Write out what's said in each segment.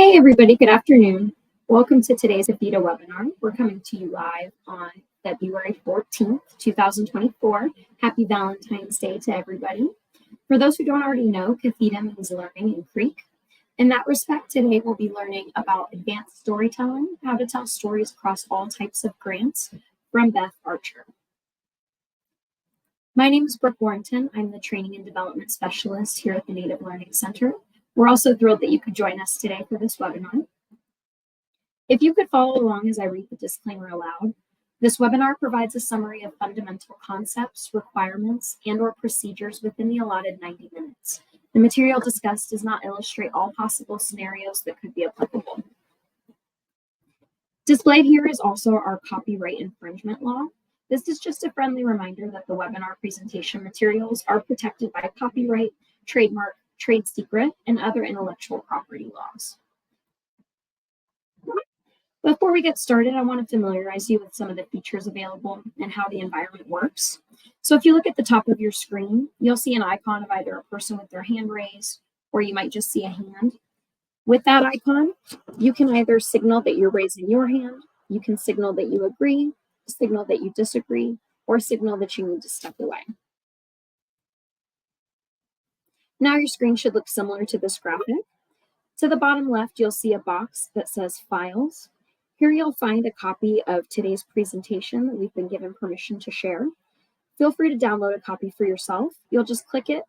Hey everybody, good afternoon. Welcome to today's AVITA webinar. We're coming to you live on February 14th, 2024. Happy Valentine's Day to everybody. For those who don't already know, CAFITA means learning in Creek. In that respect, today we'll be learning about advanced storytelling, how to tell stories across all types of grants from Beth Archer. My name is Brooke Warrington. I'm the Training and Development Specialist here at the Native Learning Center. We're also thrilled that you could join us today for this webinar. If you could follow along as I read the disclaimer aloud, this webinar provides a summary of fundamental concepts, requirements, and/or procedures within the allotted 90 minutes. The material discussed does not illustrate all possible scenarios that could be applicable. Displayed here is also our copyright infringement law. This is just a friendly reminder that the webinar presentation materials are protected by copyright, trademark, trade secret, and other intellectual property laws. Before we get started, I want to familiarize you with some of the features available and how the environment works. So if you look at the top of your screen, you'll see an icon of either a person with their hand raised, or you might just see a hand. With that icon, you can either signal that you're raising your hand, you can signal that you agree, signal that you disagree, or signal that you need to step away. Now your screen should look similar to this graphic. To the bottom left, you'll see a box that says Files. Here you'll find a copy of today's presentation that we've been given permission to share. Feel free to download a copy for yourself. You'll just click it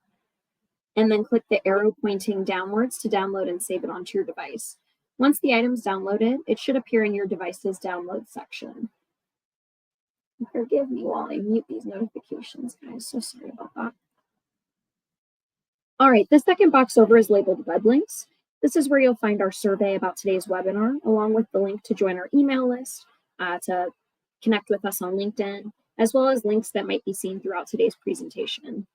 and then click the arrow pointing downwards to download and save it onto your device. Once the item's downloaded, it should appear in your device's download section. Forgive me while I mute these notifications, guys. So sorry about that. All right, the second box over is labeled web links. This is where you'll find our survey about today's webinar, along with the link to join our email list, to connect with us on LinkedIn, as well as links that might be seen throughout today's presentation.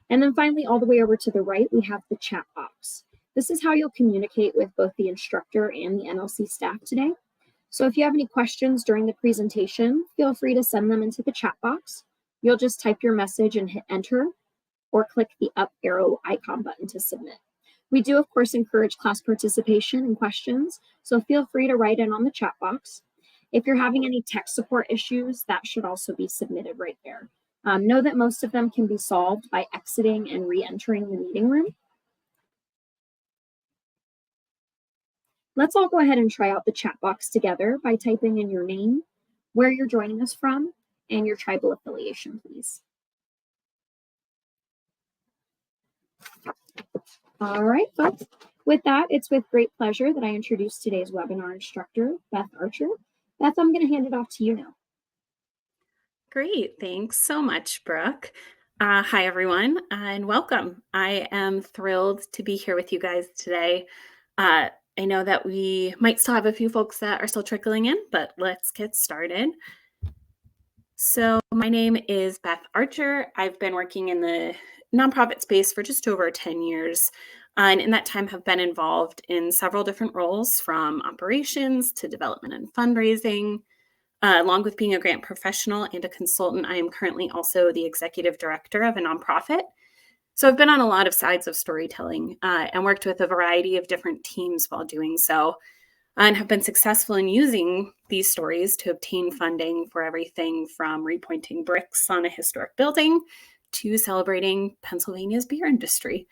And then finally, all the way over to the right, we have the chat box. This is how you'll communicate with both the instructor and the NLC staff today. So if you have any questions during the presentation, feel free to send them into the chat box. You'll just type your message and hit enter, or click the up arrow icon button to submit. We do, of course, encourage class participation and questions, so feel free to write in on the chat box. If you're having any tech support issues, that should also be submitted right there. Know that most of them can be solved by exiting and re-entering the meeting room. Let's all go ahead and try out the chat box together by typing in your name, where you're joining us from, and your tribal affiliation, please. All right, folks. With that, it's with great pleasure that I introduce today's webinar instructor, Beth Archer. Beth, I'm going to hand it off to you now. Great. Thanks so much, Brooke. Hi, everyone, and welcome. I am thrilled to be here with you guys today. I know that we might still have a few folks that are still trickling in, but let's get started. So my name is Beth Archer. I've been working in the nonprofit space for just over 10 years. And in that time have been involved in several different roles, from operations to development and fundraising. Along with being a grant professional and a consultant, I am currently also the executive director of a nonprofit. So I've been on a lot of sides of storytelling and worked with a variety of different teams while doing so, and have been successful in using these stories to obtain funding for everything from repointing bricks on a historic building to celebrating Pennsylvania's beer industry.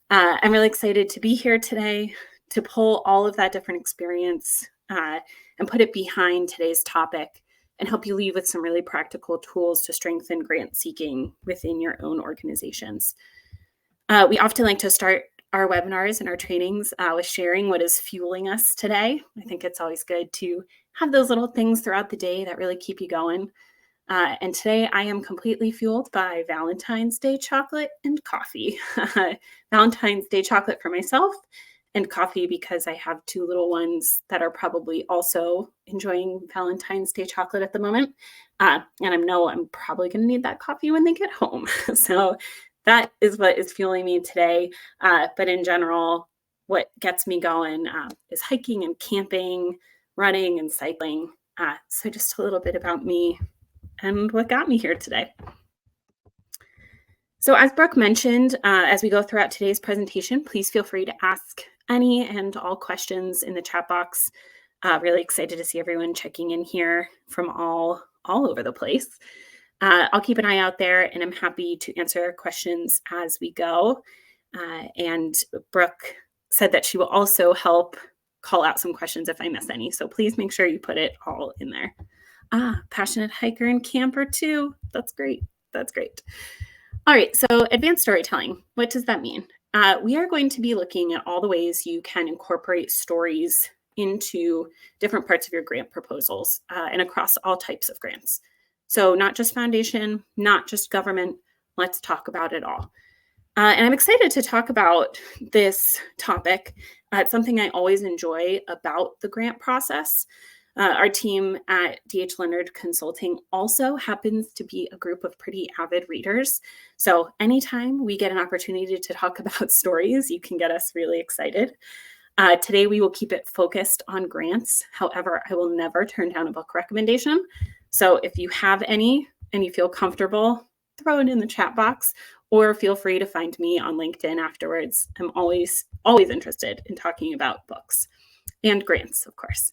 I'm really excited to be here today to pull all of that different experience and put it behind today's topic and help you leave with some really practical tools to strengthen grant seeking within your own organizations. We often like to start our webinars and our trainings with sharing what is fueling us today. I think it's always good to have those little things throughout the day that really keep you going. And today I am completely fueled by Valentine's Day chocolate and coffee. Valentine's Day chocolate for myself and coffee because I have two little ones that are probably also enjoying Valentine's Day chocolate at the moment. And I know I'm probably going to need that coffee when they get home. So that is what is fueling me today. But in general, what gets me going is hiking and camping, running and cycling. So just a little bit about me and what got me here today. So as Brooke mentioned, as we go throughout today's presentation, please feel free to ask any and all questions in the chat box. Really excited to see everyone checking in here from all over the place. I'll keep an eye out there, and I'm happy to answer questions as we go. And Brooke said that she will also help call out some questions if I miss any. So please make sure you put it all in there. Passionate hiker and camper too. That's great. That's great. All right, so advanced storytelling. What does that mean? We are going to be looking at all the ways you can incorporate stories into different parts of your grant proposals and across all types of grants. So not just foundation, not just government. Let's talk about it all. And I'm excited to talk about this topic. It's something I always enjoy about the grant process. Our team at D.H. Leonard Consulting also happens to be a group of pretty avid readers. So anytime we get an opportunity to talk about stories, you can get us really excited. Today, we will keep it focused on grants. However, I will never turn down a book recommendation. So if you have any and you feel comfortable, throw it in the chat box, or feel free to find me on LinkedIn afterwards. I'm always interested in talking about books and grants, of course.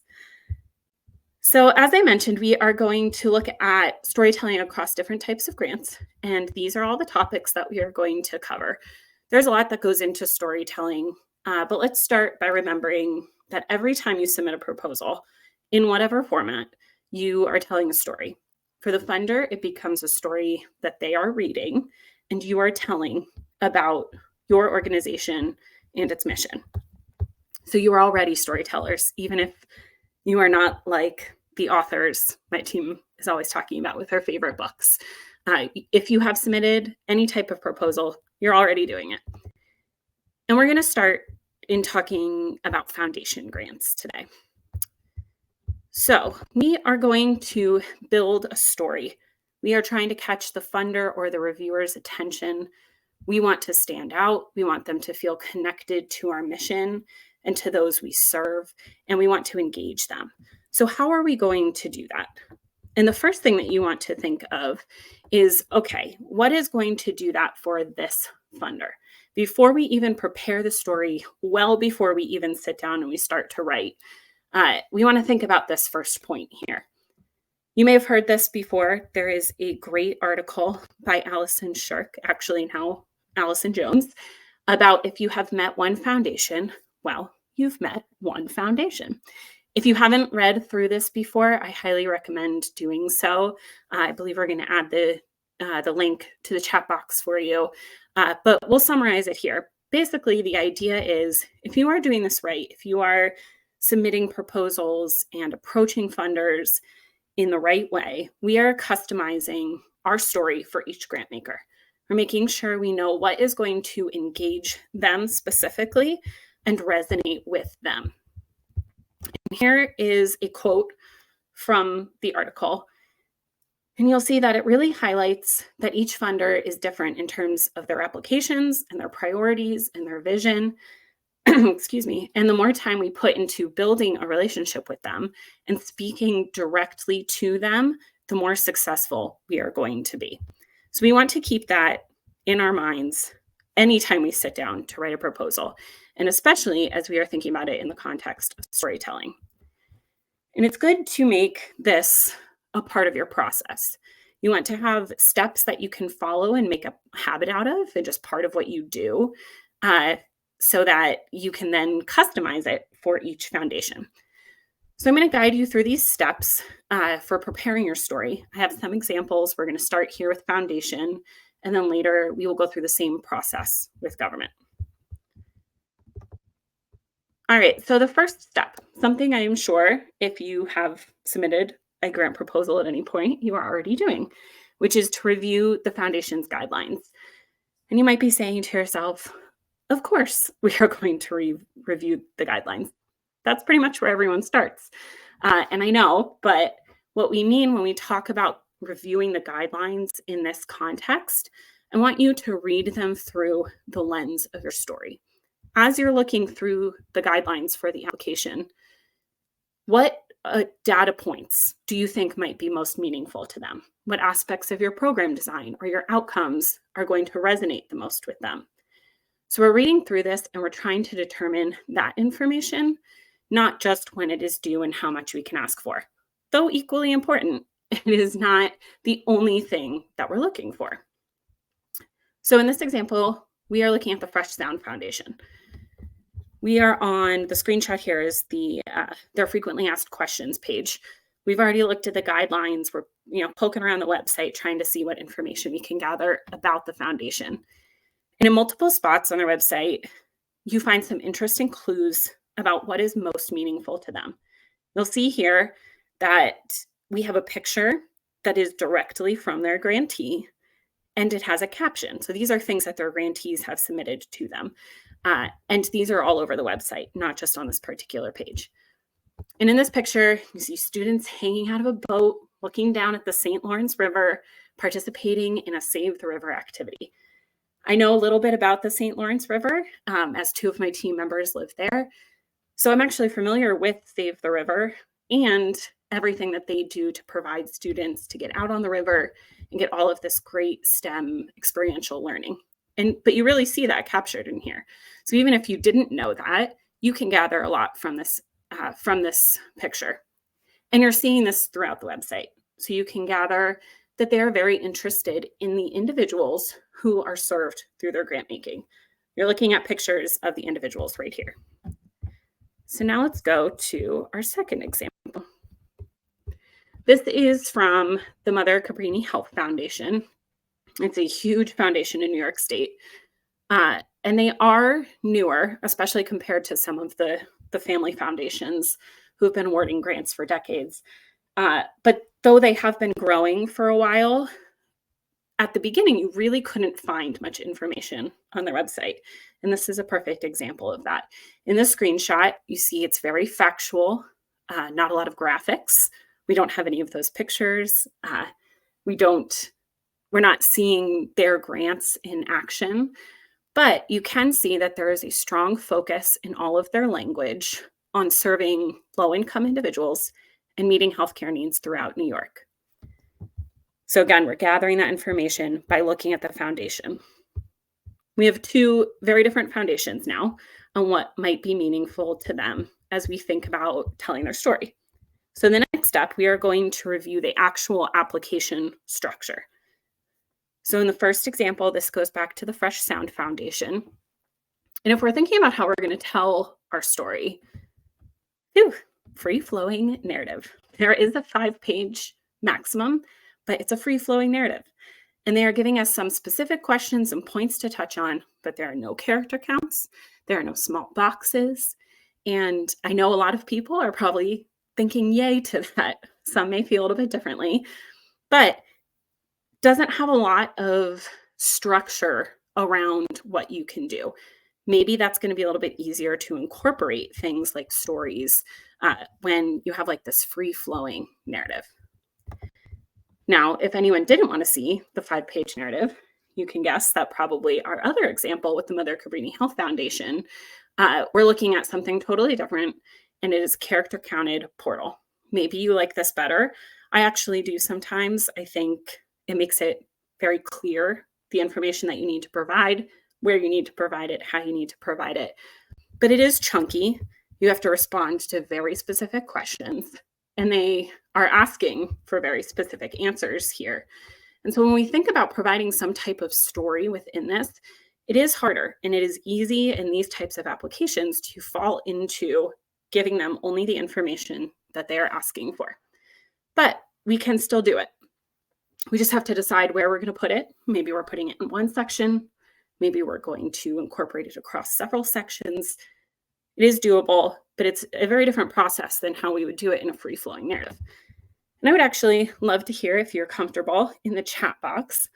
So as I mentioned, we are going to look at storytelling across different types of grants, and these are all the topics that we are going to cover. There's a lot that goes into storytelling, but let's start by remembering that every time you submit a proposal, in whatever format, you are telling a story. For the funder, it becomes a story that they are reading, and you are telling about your organization and its mission. So you are already storytellers, even if you are not like the authors my team is always talking about with her favorite books. If you have submitted any type of proposal, you're already doing it. And we're going to start in talking about foundation grants today. So we are going to build a story. We are trying to catch the funder or the reviewer's attention. We want to stand out. We want them to feel connected to our mission and to those we serve, and we want to engage them. So how are we going to do that? And the first thing that you want to think of is, okay, what is going to do that for this funder? Before we even prepare the story, well before we even sit down and we start to write, we want to think about this first point here. You may have heard this before. There is a great article by Allison Shirk, actually now Allison Jones, about if you have met one foundation, well, you've met one foundation. If you haven't read through this before, I highly recommend doing so. I believe we're going to add the link to the chat box for you, but we'll summarize it here. Basically, the idea is if you are doing this right, if you are submitting proposals and approaching funders in the right way, we are customizing our story for each grant maker. We're making sure we know what is going to engage them specifically and resonate with them. And here is a quote from the article. And you'll see that it really highlights that each funder is different in terms of their applications and their priorities and their vision. Excuse me. And the more time we put into building a relationship with them and speaking directly to them, the more successful we are going to be. So we want to keep that in our minds anytime we sit down to write a proposal, and especially as we are thinking about it in the context of storytelling. And it's good to make this a part of your process. You want to have steps that you can follow and make a habit out of, and just part of what you do, so that you can then customize it for each foundation. So I'm going to guide you through these steps for preparing your story. I have some examples. We're going to start here with foundation, and then later we will go through the same process with government. All right, so the first step, something I am sure if you have submitted a grant proposal at any point, you are already doing, which is to review the foundation's guidelines. And you might be saying to yourself, of course, we are going to review the guidelines. That's pretty much where everyone starts. And I know, but what we mean when we talk about reviewing the guidelines in this context, I want you to read them through the lens of your story. As you're looking through the guidelines for the application, what data points do you think might be most meaningful to them? What aspects of your program design or your outcomes are going to resonate the most with them? So we're reading through this and we're trying to determine that information, not just when it is due and how much we can ask for. Though equally important, it is not the only thing that we're looking for. So in this example, we are looking at the Fresh Sound Foundation. We are on the screenshot here is their frequently asked questions page. We've already looked at the guidelines. We're poking around the website trying to see what information we can gather about the foundation. And in multiple spots on their website, you find some interesting clues about what is most meaningful to them. You'll see here that we have a picture that is directly from their grantee, and it has a caption. So these are things that their grantees have submitted to them. And these are all over the website, not just on this particular page. And in this picture, you see students hanging out of a boat, looking down at the St. Lawrence River, participating in a Save the River activity. I know a little bit about the St. Lawrence River, as 2 of my team members live there. So I'm actually familiar with Save the River and everything that they do to provide students to get out on the river and get all of this great STEM experiential learning. But you really see that captured in here. So even if you didn't know that, you can gather a lot from this picture. And you're seeing this throughout the website. So you can gather that they are very interested in the individuals who are served through their grant making. You're looking at pictures of the individuals right here. So now let's go to our second example. This is from the Mother Cabrini Health Foundation. It's a huge foundation in New York State. And they are newer, especially compared to some of the family foundations who have been awarding grants for decades. But though they have been growing for a while, at the beginning, you really couldn't find much information on their website. And this is a perfect example of that. In this screenshot, you see it's very factual, not a lot of graphics. We don't have any of those pictures. We're not seeing their grants in action, but you can see that there is a strong focus in all of their language on serving low-income individuals and meeting healthcare needs throughout New York. So again, we're gathering that information by looking at the foundation. We have 2 very different foundations now on what might be meaningful to them as we think about telling their story. So the next step, we are going to review the actual application structure. So in the first example, this goes back to the Fresh Sound Foundation. And if we're thinking about how we're going to tell our story, free-flowing narrative. There is a 5-page maximum, but it's a free-flowing narrative. And they are giving us some specific questions and points to touch on, but there are no character counts. There are no small boxes. And I know a lot of people are probably thinking yay to that. Some may feel a little bit differently, but doesn't have a lot of structure around what you can do. Maybe that's going to be a little bit easier to incorporate things like stories when you have like this free-flowing narrative. Now, if anyone didn't want to see the 5-page narrative, you can guess that probably our other example with the Mother Cabrini Health Foundation, we're looking at something totally different, and it is character counted portal. Maybe you like this better. I actually do sometimes. I think it makes it very clear the information that you need to provide, where you need to provide it, how you need to provide it. But it is chunky. You have to respond to very specific questions, and they are asking for very specific answers here. And so when we think about providing some type of story within this, it is harder, and it is easy in these types of applications to fall into giving them only the information that they are asking for. But we can still do it. We just have to decide where we're going to put it. Maybe we're putting it in one section. Maybe we're going to incorporate it across several sections. It is doable, but it's a very different process than how we would do it in a free-flowing narrative. And I would actually love to hear, if you're comfortable, in the chat box,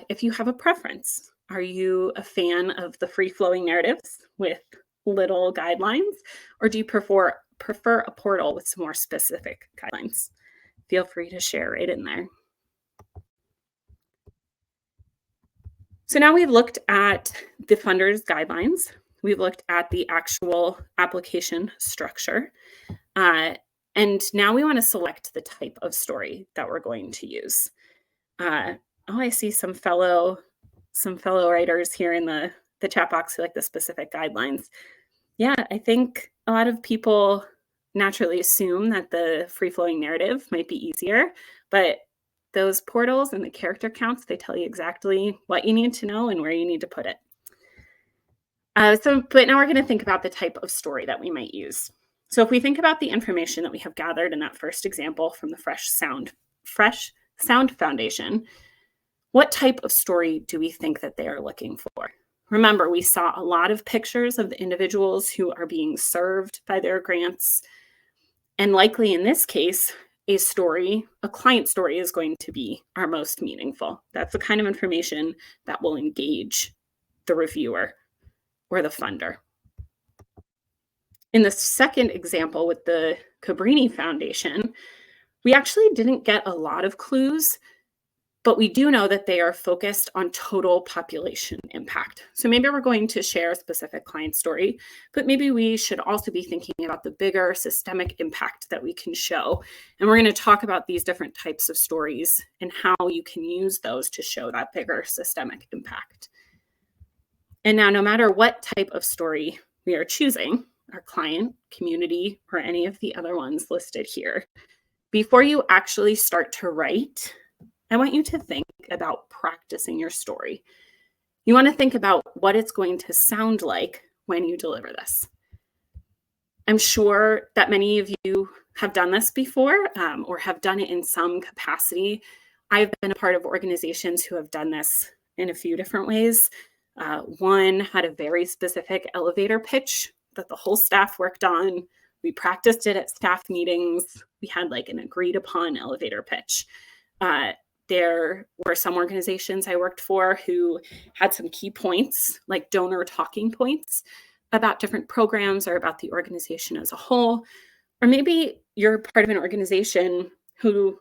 if you have a preference. Are you a fan of the free-flowing narratives with little guidelines, or do you prefer a portal with some more specific guidelines? Feel free to share right in there. So now we've looked at the funders' guidelines. We've looked at the actual application structure. And now we want to select the type of story that we're going to use. I see some fellow writers here in the the chat box like the specific guidelines. Yeah, I think a lot of people naturally assume that the free-flowing narrative might be easier, but those portals and the character counts, they tell you exactly what you need to know and where you need to put it. But now we're going to think about the type of story that we might use. So if we think about the information that we have gathered in that first example from the Fresh Sound Foundation, what type of story do we think that they are looking for? Remember, we saw a lot of pictures of the individuals who are being served by their grants. And likely in this case, a client story is going to be our most meaningful. That's the kind of information that will engage the reviewer or the funder. In the second example with the Cabrini Foundation, we actually didn't get a lot of clues, but we do know that they are focused on total population impact. So maybe we're going to share a specific client story, but maybe we should also be thinking about the bigger systemic impact that we can show. And we're going to talk about these different types of stories and how you can use those to show that bigger systemic impact. And now, no matter what type of story we are choosing, our client, community, or any of the other ones listed here, before you actually start to write, I want you to think about practicing your story. You want to think about what it's going to sound like when you deliver this. I'm sure that many of you have done this before or have done it in some capacity. I've been a part of organizations who have done this in a few different ways. One had a very specific elevator pitch that the whole staff worked on. We practiced it at staff meetings. We had like an agreed upon elevator pitch. There were some organizations I worked for who had some key points, like donor talking points about different programs or about the organization as a whole. Or maybe you're part of an organization who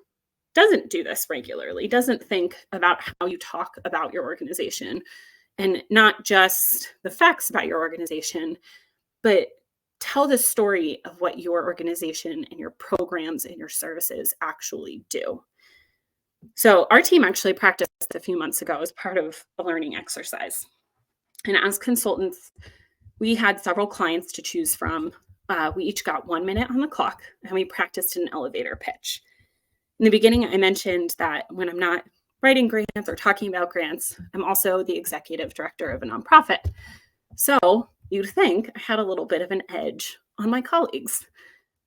doesn't do this regularly, doesn't think about how you talk about your organization and not just the facts about your organization, but tell the story of what your organization and your programs and your services actually do. So our team actually practiced a few months ago as part of a learning exercise. And as consultants, we had several clients to choose from. We each got 1 minute on the clock and we practiced an elevator pitch. In the beginning, I mentioned that when I'm not writing grants or talking about grants, I'm also the executive director of a nonprofit. So you'd think I had a little bit of an edge on my colleagues.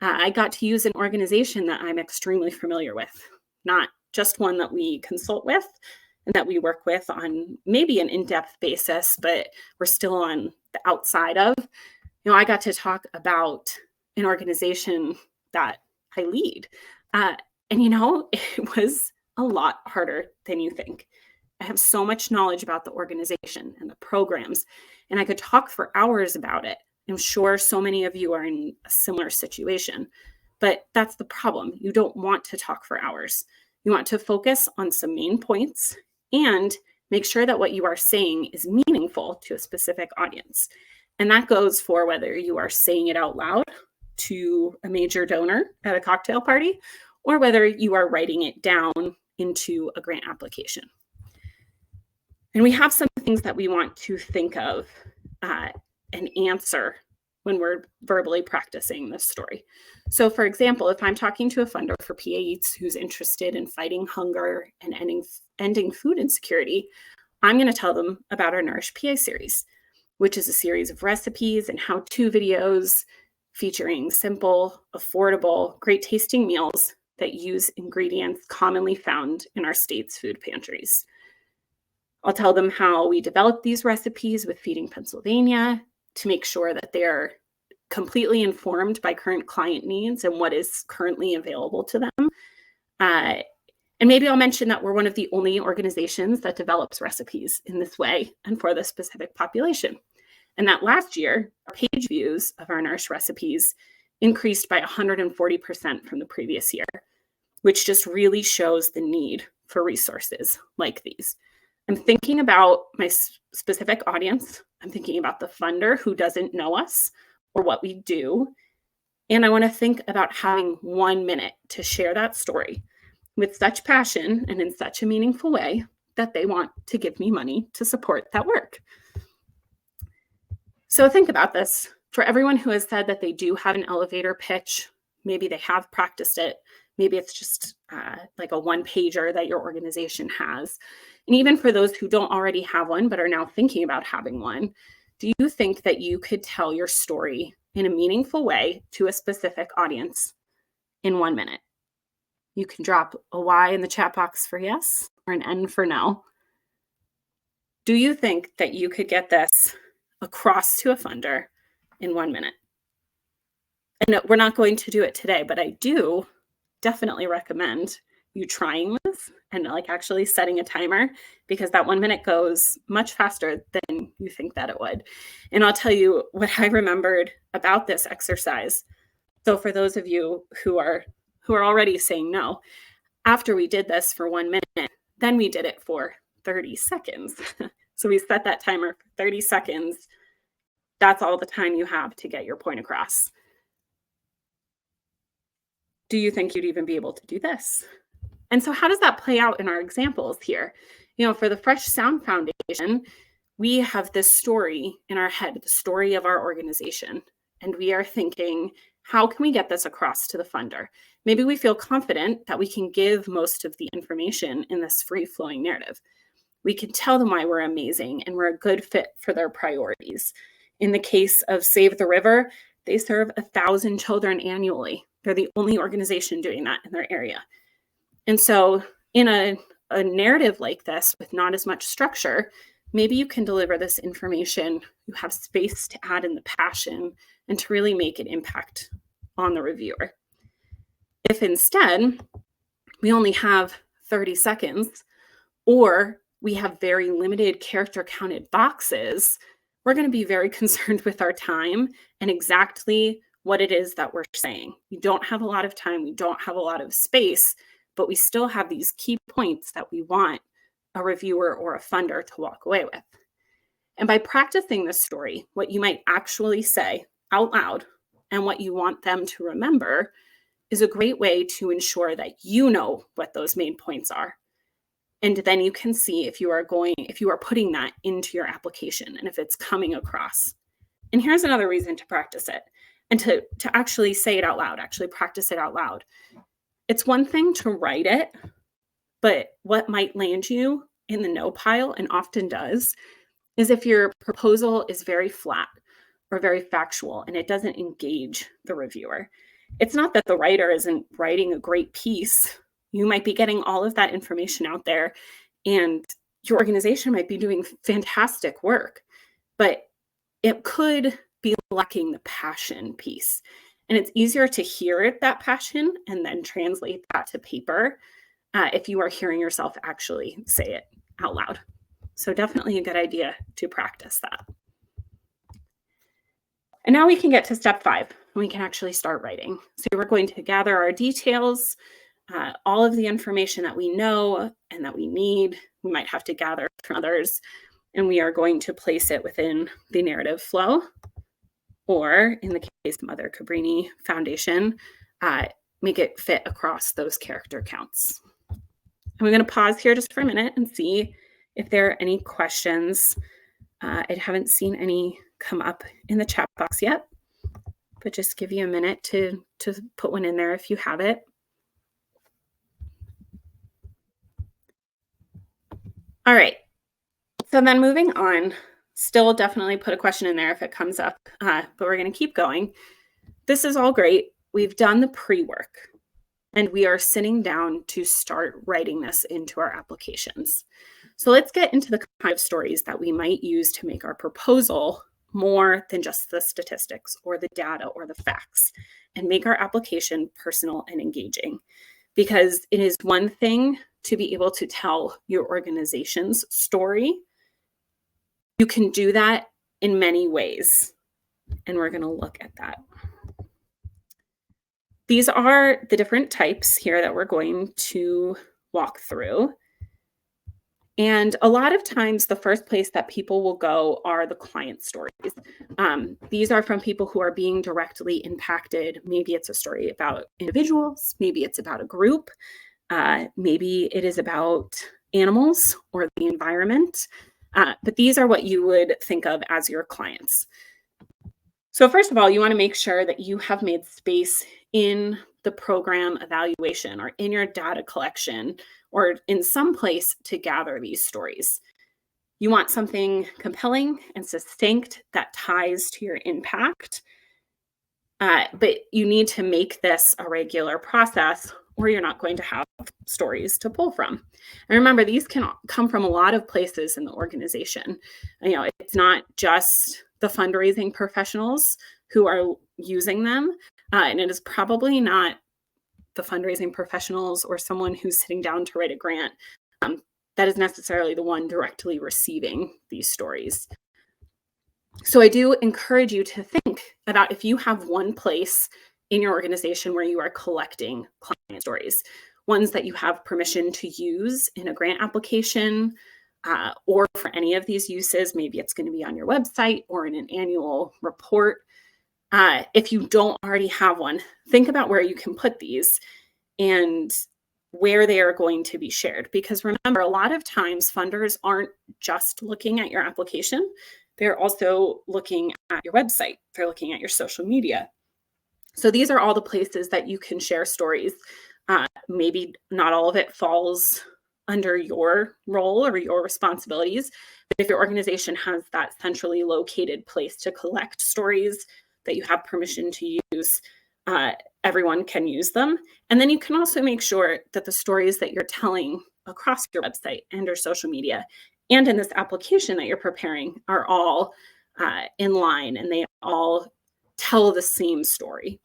I got to use an organization that I'm extremely familiar with, not just one that we consult with and that we work with on maybe an in-depth basis, but we're still on the outside of. I got to talk about an organization that I lead. And it was a lot harder than you think. I have so much knowledge about the organization and the programs, and I could talk for hours about it. I'm sure so many of you are in a similar situation, but that's the problem. You don't want to talk for hours. You want to focus on some main points and make sure that what you are saying is meaningful to a specific audience. And that goes for whether you are saying it out loud to a major donor at a cocktail party or whether you are writing it down into a grant application. And we have some things that we want to think of and answer when we're verbally practicing this story. So for example, if I'm talking to a funder for PA Eats who's interested in fighting hunger and ending food insecurity, I'm going to tell them about our Nourish PA series, which is a series of recipes and how-to videos featuring simple, affordable, great tasting meals that use ingredients commonly found in our state's food pantries. I'll tell them how we developed these recipes with Feeding Pennsylvania to make sure that they're completely informed by current client needs and what is currently available to them. And maybe I'll mention that we're one of the only organizations that develops recipes in this way and for this specific population. And that last year, our page views of our Nourish recipes increased by 140% from the previous year, which just really shows the need for resources like these. I'm thinking about my specific audience. I'm thinking about the funder who doesn't know us or what we do. And I want to think about having 1 minute to share that story with such passion and in such a meaningful way that they want to give me money to support that work. So think about this. For everyone who has said that they do have an elevator pitch, maybe they have practiced it, maybe it's just like a one-pager that your organization has. And even for those who don't already have one, but are now thinking about having one, do you think that you could tell your story in a meaningful way to a specific audience in 1 minute? You can drop a Y in the chat box for yes or an N for no. Do you think that you could get this across to a funder in 1 minute? And we're not going to do it today, but I do definitely recommend you trying this and like actually setting a timer, because that 1 minute goes much faster than you think that it would. And I'll tell you what I remembered about this exercise. So for those of you who are already saying no, after we did this for 1 minute, then we did it for 30 seconds. So we set that timer for 30 seconds. That's all the time you have to get your point across. Do you think you'd even be able to do this? And so how does that play out in our examples here? You know, for the Fresh Sound Foundation, we have this story in our head, the story of our organization. And we are thinking, how can we get this across to the funder? Maybe we feel confident that we can give most of the information in this free-flowing narrative. We can tell them why we're amazing and we're a good fit for their priorities. In the case of Save the River, they serve 1,000 children annually. They're the only organization doing that in their area. And so in a narrative like this with not as much structure, maybe you can deliver this information. You have space to add in the passion and to really make an impact on the reviewer. If instead we only have 30 seconds or we have very limited character counted boxes, we're going to be very concerned with our time and exactly what it is that we're saying. We don't have a lot of time, we don't have a lot of space, but we still have these key points that we want a reviewer or a funder to walk away with. And by practicing this story, what you might actually say out loud and what you want them to remember is a great way to ensure that you know what those main points are. And then you can see if you are putting that into your application and if it's coming across. And here's another reason to practice it and to actually say it out loud, actually practice it out loud. It's one thing to write it, but what might land you in the no pile, and often does, is if your proposal is very flat or very factual and it doesn't engage the reviewer. It's not that the writer isn't writing a great piece. You might be getting all of that information out there and your organization might be doing fantastic work, but it could be lacking the passion piece. And it's easier to hear it, that passion, and then translate that to paper if you are hearing yourself actually say it out loud. So definitely a good idea to practice that. And now we can get to step 5, and we can actually start writing. So we're going to gather our details, all of the information that we know and that we need. We might have to gather from others, and we are going to place it within the narrative flow, or in the case of Mother Cabrini Foundation, make it fit across those character counts. And we're going to pause here just for a minute and see if there are any questions. I haven't seen any come up in the chat box yet, but just give you a minute to put one in there if you have it. All right, so then moving on, still definitely put a question in there if it comes up, but we're going to keep going. This is all great. We've done the pre-work and we are sitting down to start writing this into our applications. So let's get into the kind of stories that we might use to make our proposal more than just the statistics or the data or the facts, and make our application personal and engaging. Because it is one thing to be able to tell your organization's story. You can do that in many ways, and we're going to look at that. These are the different types here that we're going to walk through. And a lot of times the first place that people will go are the client stories. These are from people who are being directly impacted. Maybe it's a story about individuals, maybe it's about a group, maybe it is about animals or the environment. But these are what you would think of as your clients. So first of all, you want to make sure that you have made space in the program evaluation or in your data collection or in some place to gather these stories. You want something compelling and succinct that ties to your impact, but you need to make this a regular process or you're not going to have stories to pull from. And remember, these can come from a lot of places in the organization. You know, it's not just the fundraising professionals who are using them, and it is probably not the fundraising professionals or someone who's sitting down to write a grant that is necessarily the one directly receiving these stories. So I do encourage you to think about if you have one place in your organization where you are collecting client stories, ones that you have permission to use in a grant application, or for any of these uses. Maybe it's going to be on your website or in an annual report. If you don't already have one, think about where you can put these and where they are going to be shared. Because remember, a lot of times funders aren't just looking at your application. They're also looking at your website. They're looking at your social media. So these are all the places that you can share stories. Maybe not all of it falls under your role or your responsibilities, but if your organization has that centrally located place to collect stories that you have permission to use, everyone can use them. And then you can also make sure that the stories that you're telling across your website and your social media and in this application that you're preparing are all in line and they all tell the same story.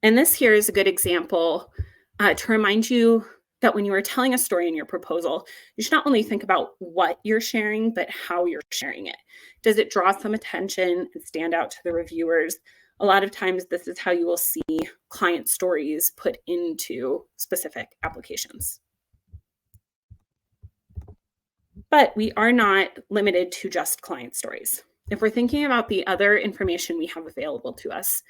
And this here is a good example to remind you that when you are telling a story in your proposal, you should not only think about what you're sharing, but how you're sharing it. Does it draw some attention and stand out to the reviewers? A lot of times, this is how you will see client stories put into specific applications. But we are not limited to just client stories. If we're thinking about the other information we have available to us,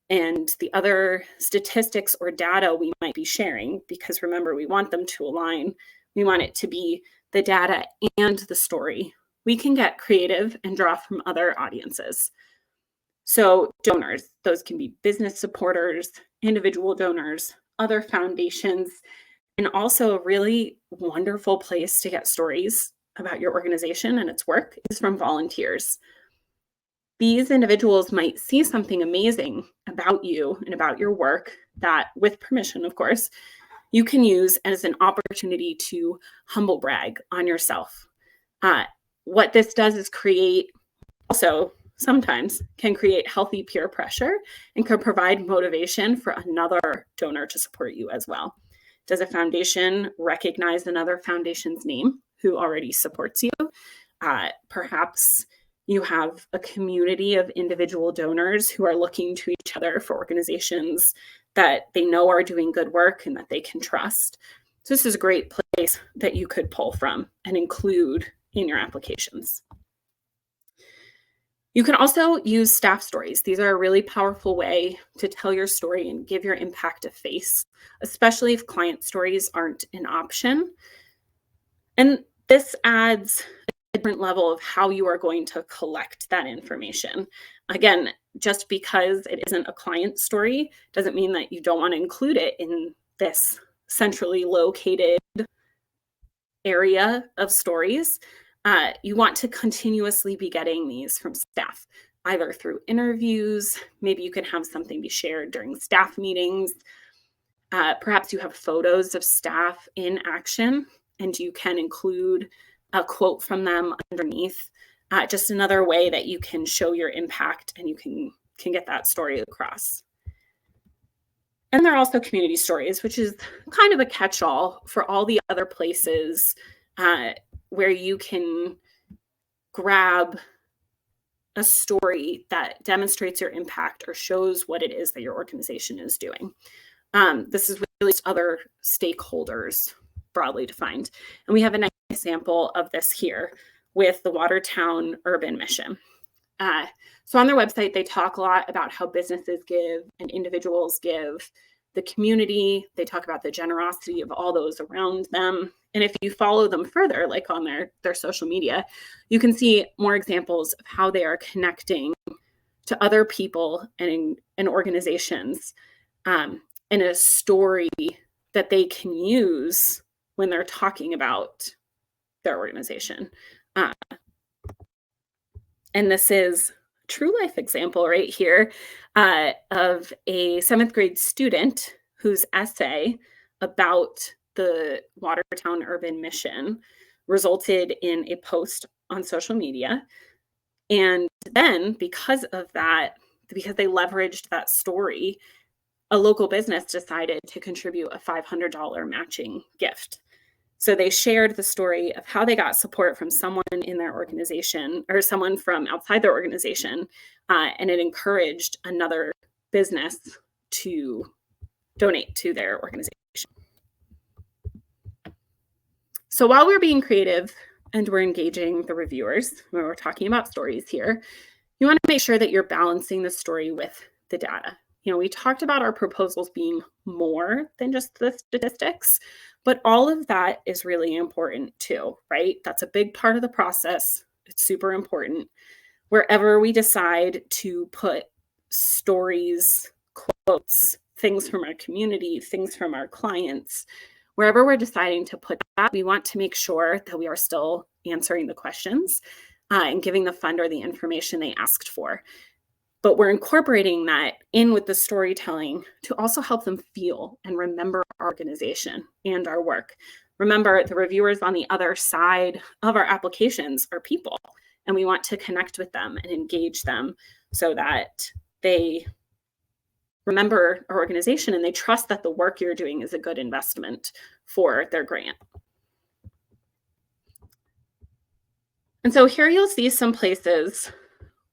and the other statistics or data we might be sharing, because remember, we want them to align. We want it to be the data and the story. We can get creative and draw from other audiences. So donors, those can be business supporters, individual donors, other foundations, and also a really wonderful place to get stories about your organization and its work is from volunteers. These individuals might see something amazing about you and about your work that, with permission, of course, you can use as an opportunity to humble brag on yourself. What this does is also sometimes can create healthy peer pressure and can provide motivation for another donor to support you as well. Does a foundation recognize another foundation's name who already supports you? Perhaps you have a community of individual donors who are looking to each other for organizations that they know are doing good work and that they can trust. So this is a great place that you could pull from and include in your applications. You can also use staff stories. These are a really powerful way to tell your story and give your impact a face, especially if client stories aren't an option. And this adds different level of how you are going to collect that information. Again, just because it isn't a client story doesn't mean that you don't want to include it in this centrally located area of stories. You want to continuously be getting these from staff, either through interviews. Maybe you can have something be shared during staff meetings. Perhaps you have photos of staff in action and you can include a quote from them underneath. Just another way that you can show your impact and you can get that story across. And there are also community stories, which is kind of a catch-all for all the other places where you can grab a story that demonstrates your impact or shows what it is that your organization is doing. This is really other stakeholders broadly defined. And we have a nice example of this here with the Watertown Urban Mission. So on their website, they talk a lot about how businesses give and individuals give. the community. They talk about the generosity of all those around them. And if you follow them further, like on their social media, you can see more examples of how they are connecting to other people and organizations in a story that they can use when they're talking about their organization. And this is a true life example right here of a 7th grade student whose essay about the Watertown Urban Mission resulted in a post on social media. And then because of that, because they leveraged that story, a local business decided to contribute a $500 matching gift. So they shared the story of how they got support from someone in their organization or someone from outside their organization, and it encouraged another business to donate to their organization. So while we're being creative and we're engaging the reviewers, when we're talking about stories here, you want to make sure that you're balancing the story with the data. We talked about our proposals being more than just the statistics, but all of that is really important too, right? That's a big part of the process. It's super important. Wherever we decide to put stories, quotes, things from our community, things from our clients, wherever we're deciding to put that, we want to make sure that we are still answering the questions and giving the funder the information they asked for. But we're incorporating that in with the storytelling to also help them feel and remember our organization and our work. Remember, the reviewers on the other side of our applications are people, and we want to connect with them and engage them so that they remember our organization and they trust that the work you're doing is a good investment for their grant. And so here you'll see some places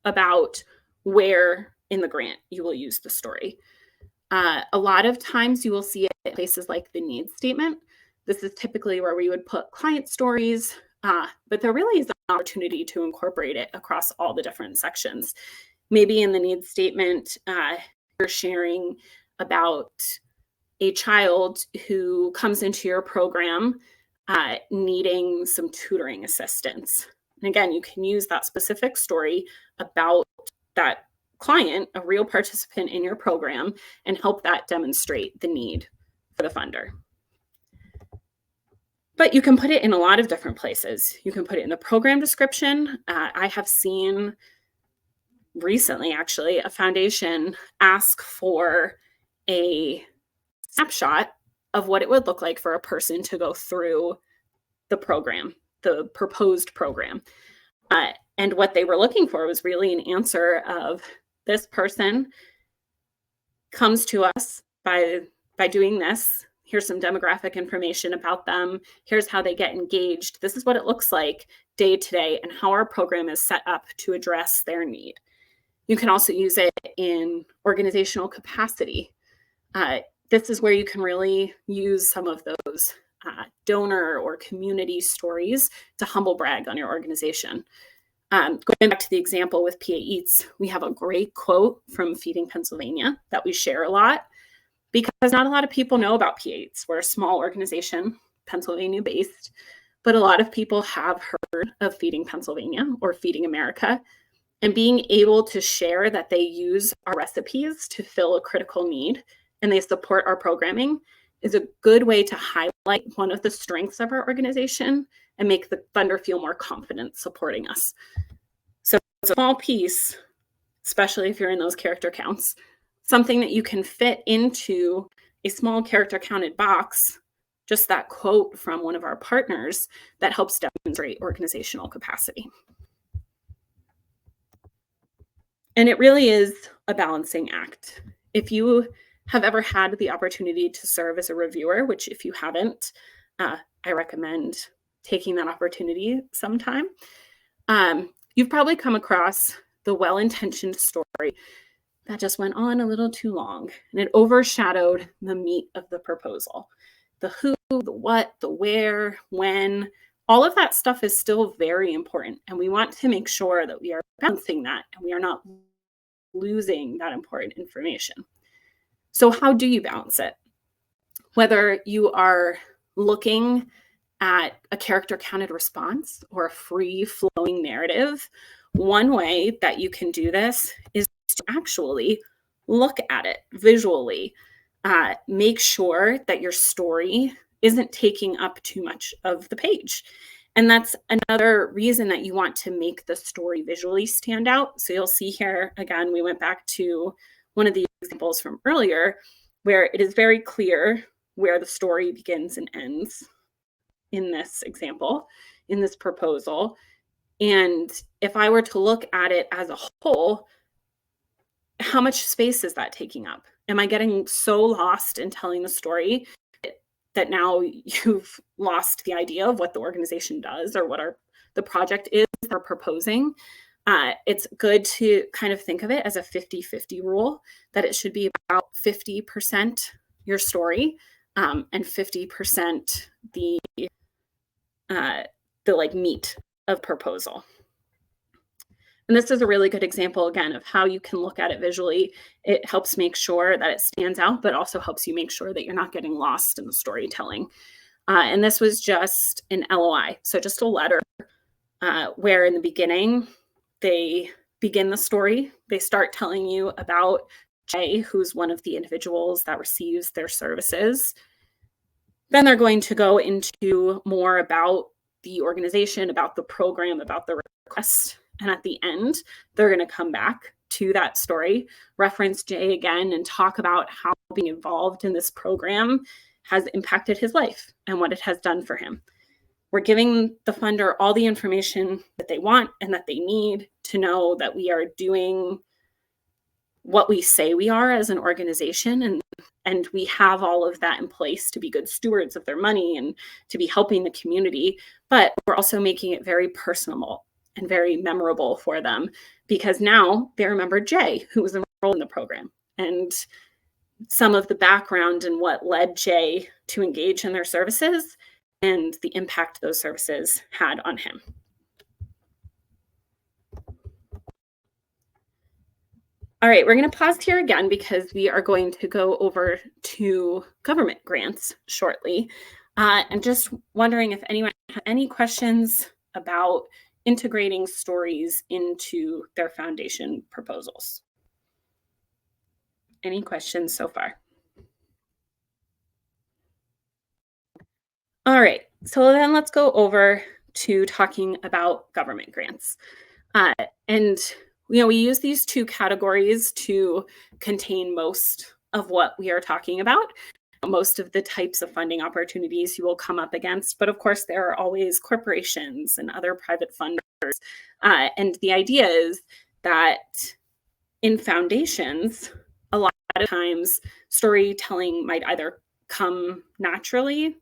about where in the grant you will use the story. A lot of times you will see it at places like the needs statement. This is typically where we would put client stories, but there really is an opportunity to incorporate it across all the different sections. Maybe in the needs statement, you're sharing about a child who comes into your program needing some tutoring assistance. And again, you can use that specific story about that client, a real participant in your program, and help that demonstrate the need for the funder. But you can put it in a lot of different places. You can put it in the program description. I have seen recently, actually, a foundation ask for a snapshot of what it would look like for a person to go through the program, the proposed program. And what they were looking for was really an answer of, this person comes to us by doing this. Here's some demographic information about them. Here's how they get engaged. This is what it looks like day to day and how our program is set up to address their need. You can also use it in organizational capacity. This is where you can really use some of those donor or community stories to humble brag on your organization. Going back to the example with PA Eats, we have a great quote from Feeding Pennsylvania that we share a lot because not a lot of people know about PA Eats. We're a small organization, Pennsylvania based, but a lot of people have heard of Feeding Pennsylvania or Feeding America. And being able to share that they use our recipes to fill a critical need and they support our programming is a good way to highlight one of the strengths of our organization and make the funder feel more confident supporting us. So it's a small piece, especially if you're in those character counts, something that you can fit into a small character counted box, just that quote from one of our partners that helps demonstrate organizational capacity. And it really is a balancing act. If you have ever had the opportunity to serve as a reviewer, which if you haven't, I recommend taking that opportunity sometime. You've probably come across the well-intentioned story that just went on a little too long and it overshadowed the meat of the proposal. The who, the what, the where, when, all of that stuff is still very important. And we want to make sure that we are balancing that and we are not losing that important information. So how do you balance it? Whether you are looking at a character counted response or a free flowing narrative, one way that you can do this is to actually look at it visually. Make sure that your story isn't taking up too much of the page. And that's another reason that you want to make the story visually stand out. So you'll see here, again, we went back to one of the examples from earlier where it is very clear where the story begins and ends in this example, in this proposal. And if I were to look at it as a whole, how much space is that taking up? Am I getting so lost in telling the story that now you've lost the idea of what the organization does or what the project is they're proposing? It's good to kind of think of it as a 50-50 rule, that it should be about 50% your story and 50% the like meat of proposal. And this is a really good example, again, of how you can look at it visually. It helps make sure that it stands out, but also helps you make sure that you're not getting lost in the storytelling. And this was just an LOI, so just a letter where in the beginning, they begin the story. They start telling you about Jay, who's one of the individuals that receives their services. Then they're going to go into more about the organization, about the program, about the request. And at the end, they're going to come back to that story, reference Jay again, and talk about how being involved in this program has impacted his life and what it has done for him. We're giving the funder all the information that they want and that they need to know that we are doing what we say we are as an organization, and we have all of that in place to be good stewards of their money and to be helping the community. But we're also making it very personable and very memorable for them, because now they remember Jay, who was enrolled in the program, and some of the background and what led Jay to engage in their services and the impact those services had on him. All right, we're going to pause here again because we are going to go over to government grants shortly. And just wondering if anyone had any questions about integrating stories into their foundation proposals. Any questions so far? All right, so then let's go over to talking about government grants. And we use these two categories to contain most of what we are talking about, most of the types of funding opportunities you will come up against. But of course, there are always corporations and other private funders. And the idea is that in foundations, a lot of times storytelling might either come naturally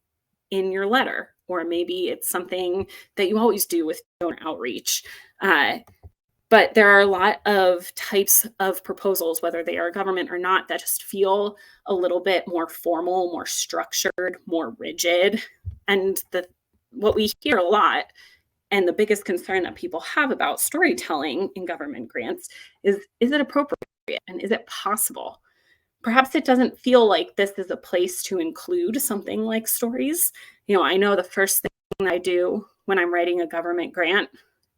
in your letter, or maybe it's something that you always do with donor outreach. But there are a lot of types of proposals, whether they are government or not, that just feel a little bit more formal, more structured, more rigid. And what we hear a lot, and the biggest concern that people have about storytelling in government grants is it appropriate and is it possible? Perhaps it doesn't feel like this is a place to include something like stories. I know the first thing I do when I'm writing a government grant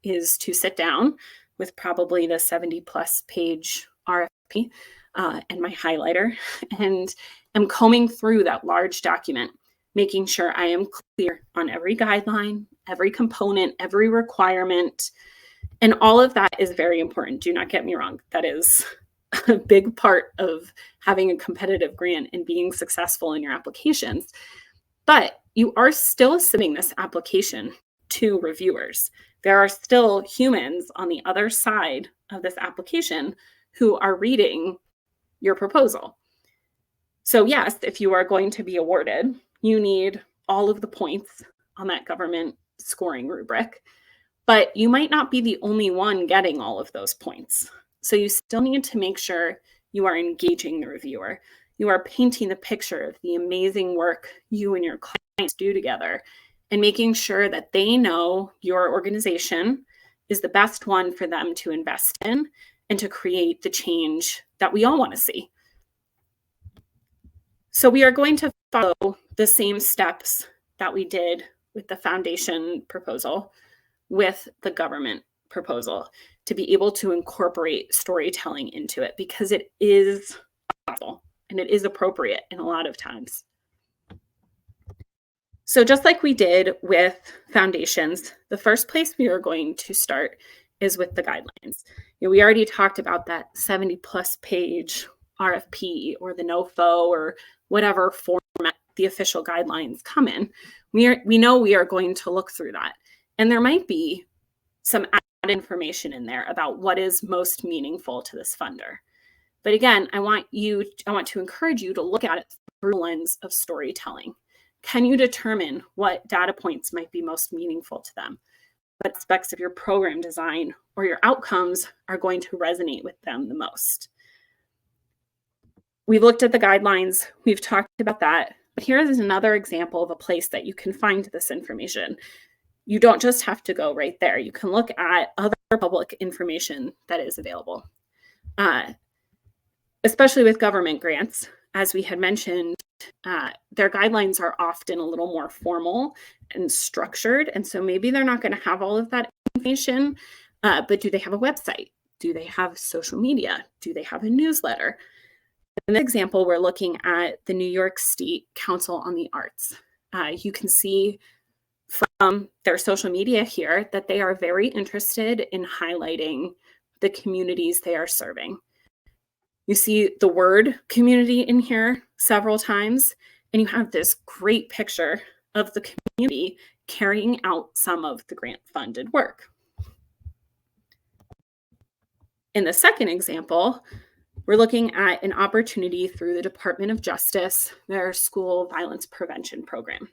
is to sit down with probably the 70+ page RFP and my highlighter, and I'm combing through that large document, making sure I am clear on every guideline, every component, every requirement. And all of that is very important. Do not get me wrong. That is a big part of having a competitive grant and being successful in your applications. But you are still submitting this application to reviewers. There are still humans on the other side of this application who are reading your proposal. So yes, if you are going to be awarded, you need all of the points on that government scoring rubric, but you might not be the only one getting all of those points. So you still need to make sure you are engaging the reviewer. You are painting the picture of the amazing work you and your clients do together, and making sure that they know your organization is the best one for them to invest in and to create the change that we all want to see. So we are going to follow the same steps that we did with the foundation proposal with the government proposal to be able to incorporate storytelling into it, because it is possible and it is appropriate in a lot of times. So just like we did with foundations, the first place we are going to start is with the guidelines. We already talked about that 70+ page RFP or the NOFO or whatever format the official guidelines come in. We know we are going to look through that. And there might be some added information in there about what is most meaningful to this funder. But again, I want to encourage you to look at it through the lens of storytelling. Can you determine what data points might be most meaningful to them? What aspects of your program design or your outcomes are going to resonate with them the most? We've looked at the guidelines. We've talked about that. But here is another example of a place that you can find this information. You don't just have to go right there. You can look at other public information that is available, especially with government grants. As we had mentioned, their guidelines are often a little more formal and structured. And so maybe they're not going to have all of that information, but do they have a website? Do they have social media? Do they have a newsletter? In this example, we're looking at the New York State Council on the Arts. You can see from their social media here that they are very interested in highlighting the communities they are serving. You see the word community in here several times, and you have this great picture of the community carrying out some of the grant-funded work. In the second example, we're looking at an opportunity through the Department of Justice, their school violence prevention program.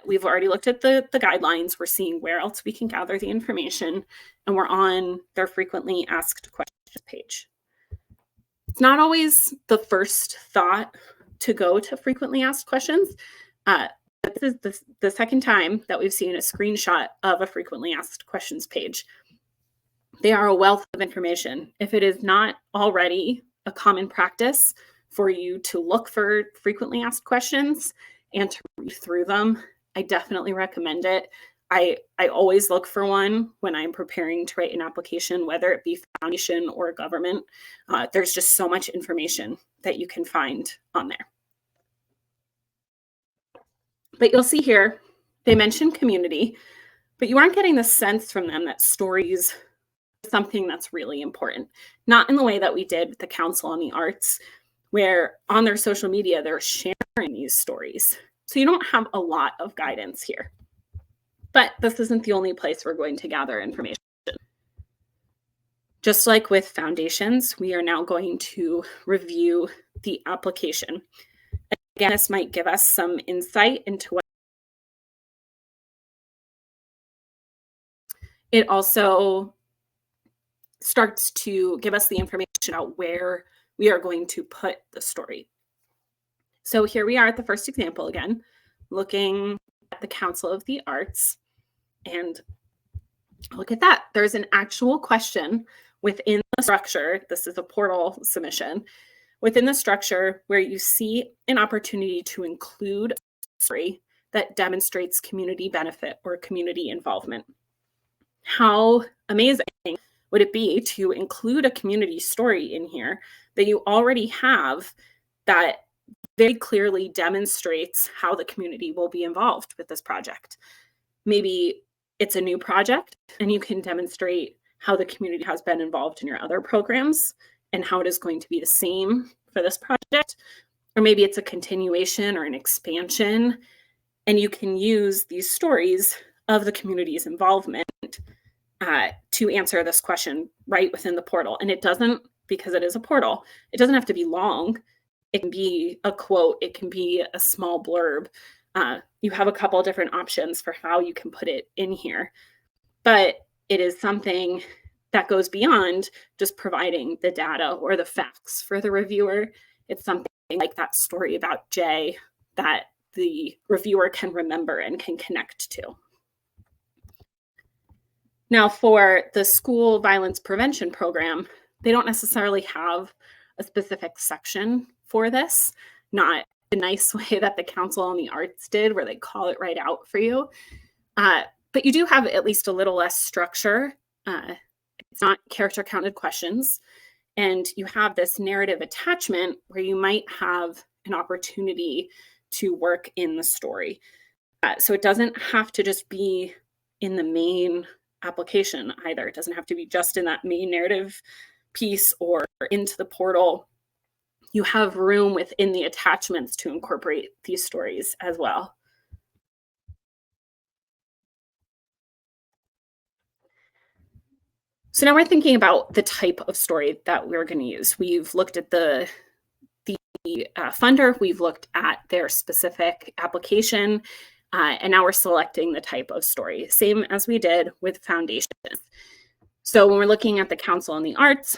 We've already looked at the guidelines. We're seeing where else we can gather the information, and we're on their frequently asked questions page. It's not always the first thought to go to frequently asked questions. This is the second time that we've seen a screenshot of a frequently asked questions page. They are a wealth of information. If it is not already a common practice for you to look for frequently asked questions and to read through them, I definitely recommend it. I always look for one when I'm preparing to write an application, whether it be foundation or government. There's just so much information that you can find on there. But you'll see here, they mention community, but you aren't getting the sense from them that stories are something that's really important. Not in the way that we did with the Council on the Arts, where on their social media, they're sharing these stories. So you don't have a lot of guidance here. But this isn't the only place we're going to gather information. Just like with foundations, we are now going to review the application. Again, this might give us some insight into what it also starts to give us the information about where we are going to put the story. So here we are at the first example again, looking at the Council of the Arts. And look at that. There's an actual question within the structure. This is a portal submission. Within the structure where you see an opportunity to include a story that demonstrates community benefit or community involvement. How amazing would it be to include a community story in here that you already have that very clearly demonstrates how the community will be involved with this project? Maybe it's a new project and you can demonstrate how the community has been involved in your other programs and how it is going to be the same for this project. Or maybe it's a continuation or an expansion, and you can use these stories of the community's involvement to answer this question right within the portal. And it doesn't, because it is a portal, it doesn't have to be long. It can be a quote, it can be a small blurb. You have a couple of different options for how you can put it in here. But it is something that goes beyond just providing the data or the facts for the reviewer. It's something like that story about Jay that the reviewer can remember and can connect to. Now, for the school violence prevention program, they don't necessarily have a specific section for this. not the nice way that the Council on the Arts did, where they call it right out for you. But you do have at least a little less structure. It's not character counted questions. And you have this narrative attachment where you might have an opportunity to work in the story. So it doesn't have to just be in the main application either. It doesn't have to be just in that main narrative piece or into the portal. You have room within the attachments to incorporate these stories as well. So now we're thinking about the type of story that we're going to use. We've looked at the funder, we've looked at their specific application, and now we're selecting the type of story, same as we did with foundations. So when we're looking at the Council on the Arts,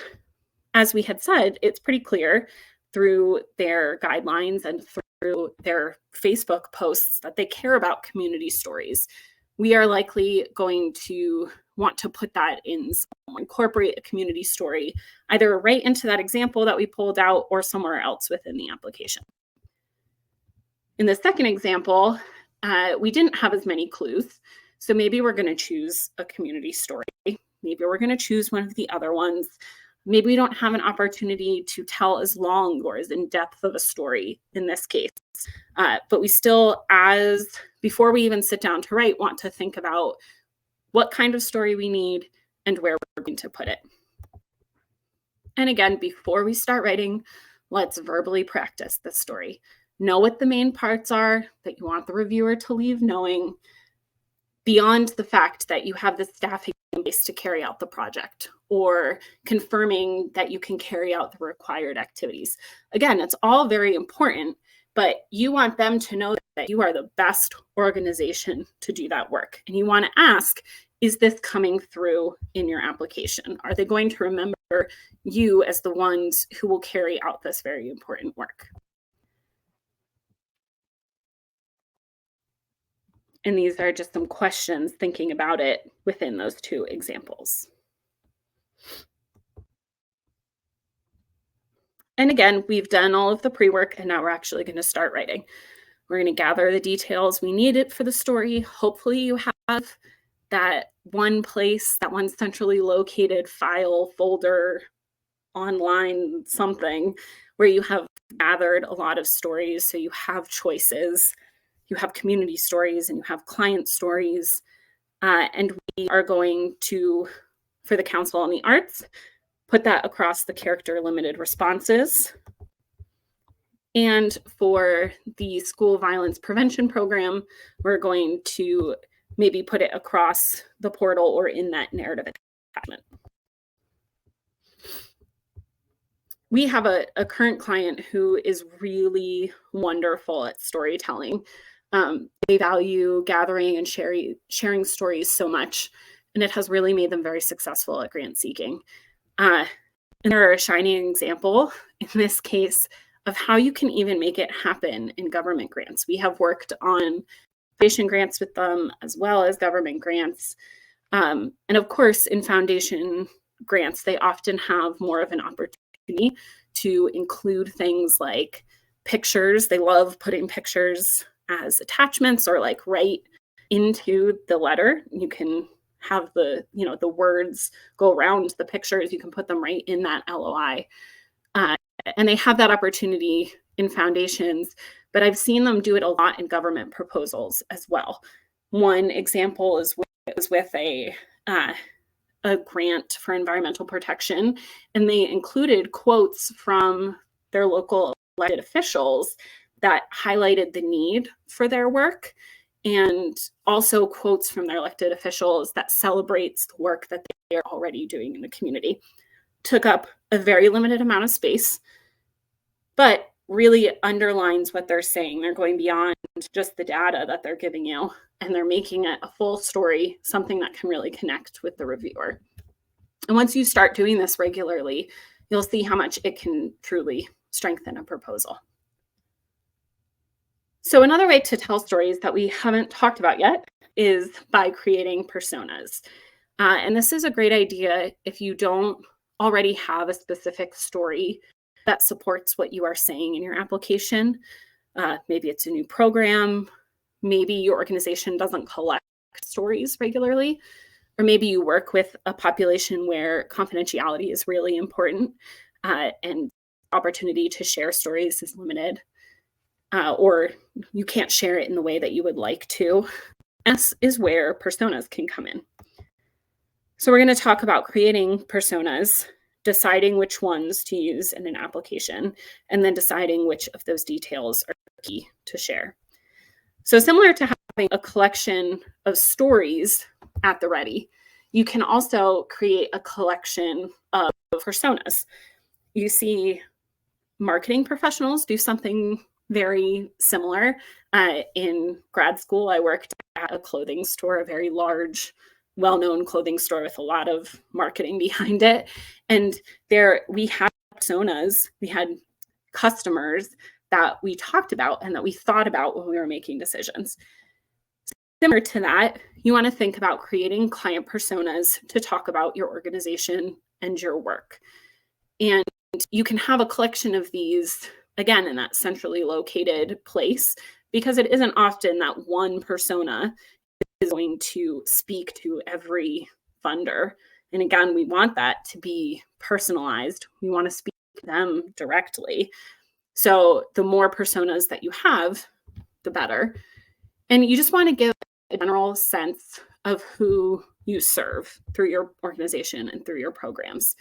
as we had said, it's pretty clear through their guidelines and through their Facebook posts that they care about community stories. We are likely going to want to put that in, incorporate a community story, either right into that example that we pulled out or somewhere else within the application. In the second example, we didn't have as many clues. So maybe we're going to choose a community story. Maybe we're going to choose one of the other ones. Maybe we don't have an opportunity to tell as long or as in-depth of a story in this case. But we still, before we even sit down to write, want to think about what kind of story we need and where we're going to put it. And again, before we start writing, let's verbally practice this story. Know what the main parts are that you want the reviewer to leave knowing, beyond the fact that you have the staffing in place to carry out the project or confirming that you can carry out the required activities. Again, it's all very important, but you want them to know that you are the best organization to do that work. And you want to ask, is this coming through in your application? Are they going to remember you as the ones who will carry out this very important work? And these are just some questions thinking about it within those two examples. And again, we've done all of the pre-work and now we're actually going to start writing. We're going to gather the details we needed for the story. Hopefully you have that one place, that one centrally located file, folder, online something where you have gathered a lot of stories so you have choices. You have community stories and you have client stories. And we are going to, for the Council on the Arts, put that across the character limited responses. And for the school violence prevention program, we're going to maybe put it across the portal or in that narrative attachment. We have a current client who is really wonderful at storytelling. They value gathering and sharing stories so much, and it has really made them very successful at grant seeking. And they're a shining example in this case of how you can even make it happen in government grants. We have worked on foundation grants with them as well as government grants. And of course, in foundation grants, they often have more of an opportunity to include things like pictures. They love putting pictures as attachments or like right into the letter. You can have the words go around the pictures. You can put them right in that LOI. And they have that opportunity in foundations, but I've seen them do it a lot in government proposals as well. One example was with a grant for environmental protection, and they included quotes from their local elected officials that highlighted the need for their work, and also quotes from their elected officials that celebrates the work that they are already doing in the community. Took up a very limited amount of space, but really underlines what they're saying. They're going beyond just the data that they're giving you, and they're making it a full story, something that can really connect with the reviewer. And once you start doing this regularly, you'll see how much it can truly strengthen a proposal. So another way to tell stories that we haven't talked about yet is by creating personas. And this is a great idea if you don't already have a specific story that supports what you are saying in your application. Maybe it's a new program. Maybe your organization doesn't collect stories regularly, or maybe you work with a population where confidentiality is really important, and opportunity to share stories is limited, or you can't share it in the way that you would like to. This is where personas can come in. So we're going to talk about creating personas, deciding which ones to use in an application, and then deciding which of those details are key to share. So similar to having a collection of stories at the ready, you can also create a collection of personas. You see marketing professionals do something very similar. In grad school, I worked at a clothing store, a very large, well-known clothing store with a lot of marketing behind it. And there we had personas, we had customers that we talked about and that we thought about when we were making decisions. Similar to that, you want to think about creating client personas to talk about your organization and your work. And you can have a collection of these, again, in that centrally located place, because it isn't often that one persona is going to speak to every funder. And again, we want that to be personalized. We want to speak to them directly. So the more personas that you have, the better. And you just want to give a general sense of who you serve through your organization and through your programs.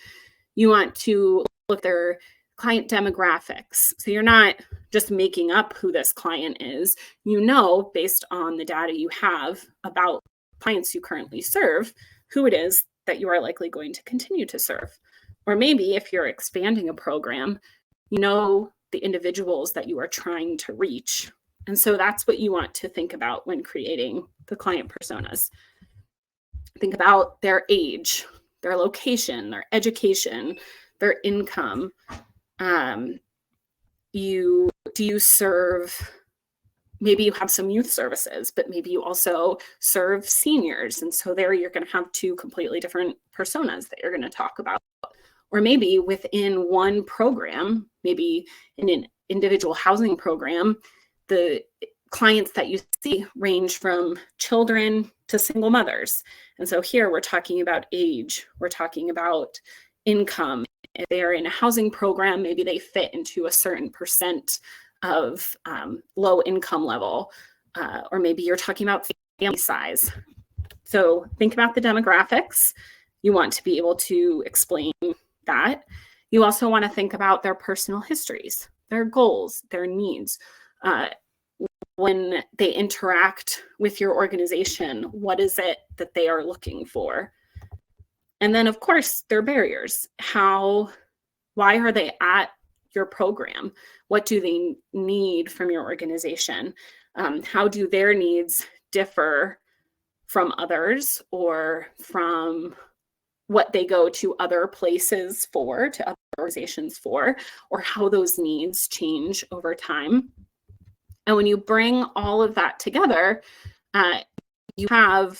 You want to look at their client demographics. So you're not just making up who this client is. You know, based on the data you have about clients you currently serve, who it is that you are likely going to continue to serve. Or maybe if you're expanding a program, you know the individuals that you are trying to reach. And so that's what you want to think about when creating the client personas. Think about their age, their location, their education, their income. Do you serve, maybe you have some youth services, but maybe you also serve seniors. And so there you're going to have two completely different personas that you're going to talk about. Or maybe within one program, maybe in an individual housing program, the clients that you see range from children to single mothers. And so here we're talking about age, we're talking about income. If they're in a housing program, maybe they fit into a certain percent of low income level, or maybe you're talking about family size. So think about the demographics. You want to be able to explain that. You also want to think about their personal histories, their goals, their needs. When they interact with your organization, what is it that they are looking for? And then, of course, their barriers. Why are they at your program? What do they need from your organization? How do their needs differ from others or from what they go to other places for, to other organizations for, or how those needs change over time? And when you bring all of that together, you have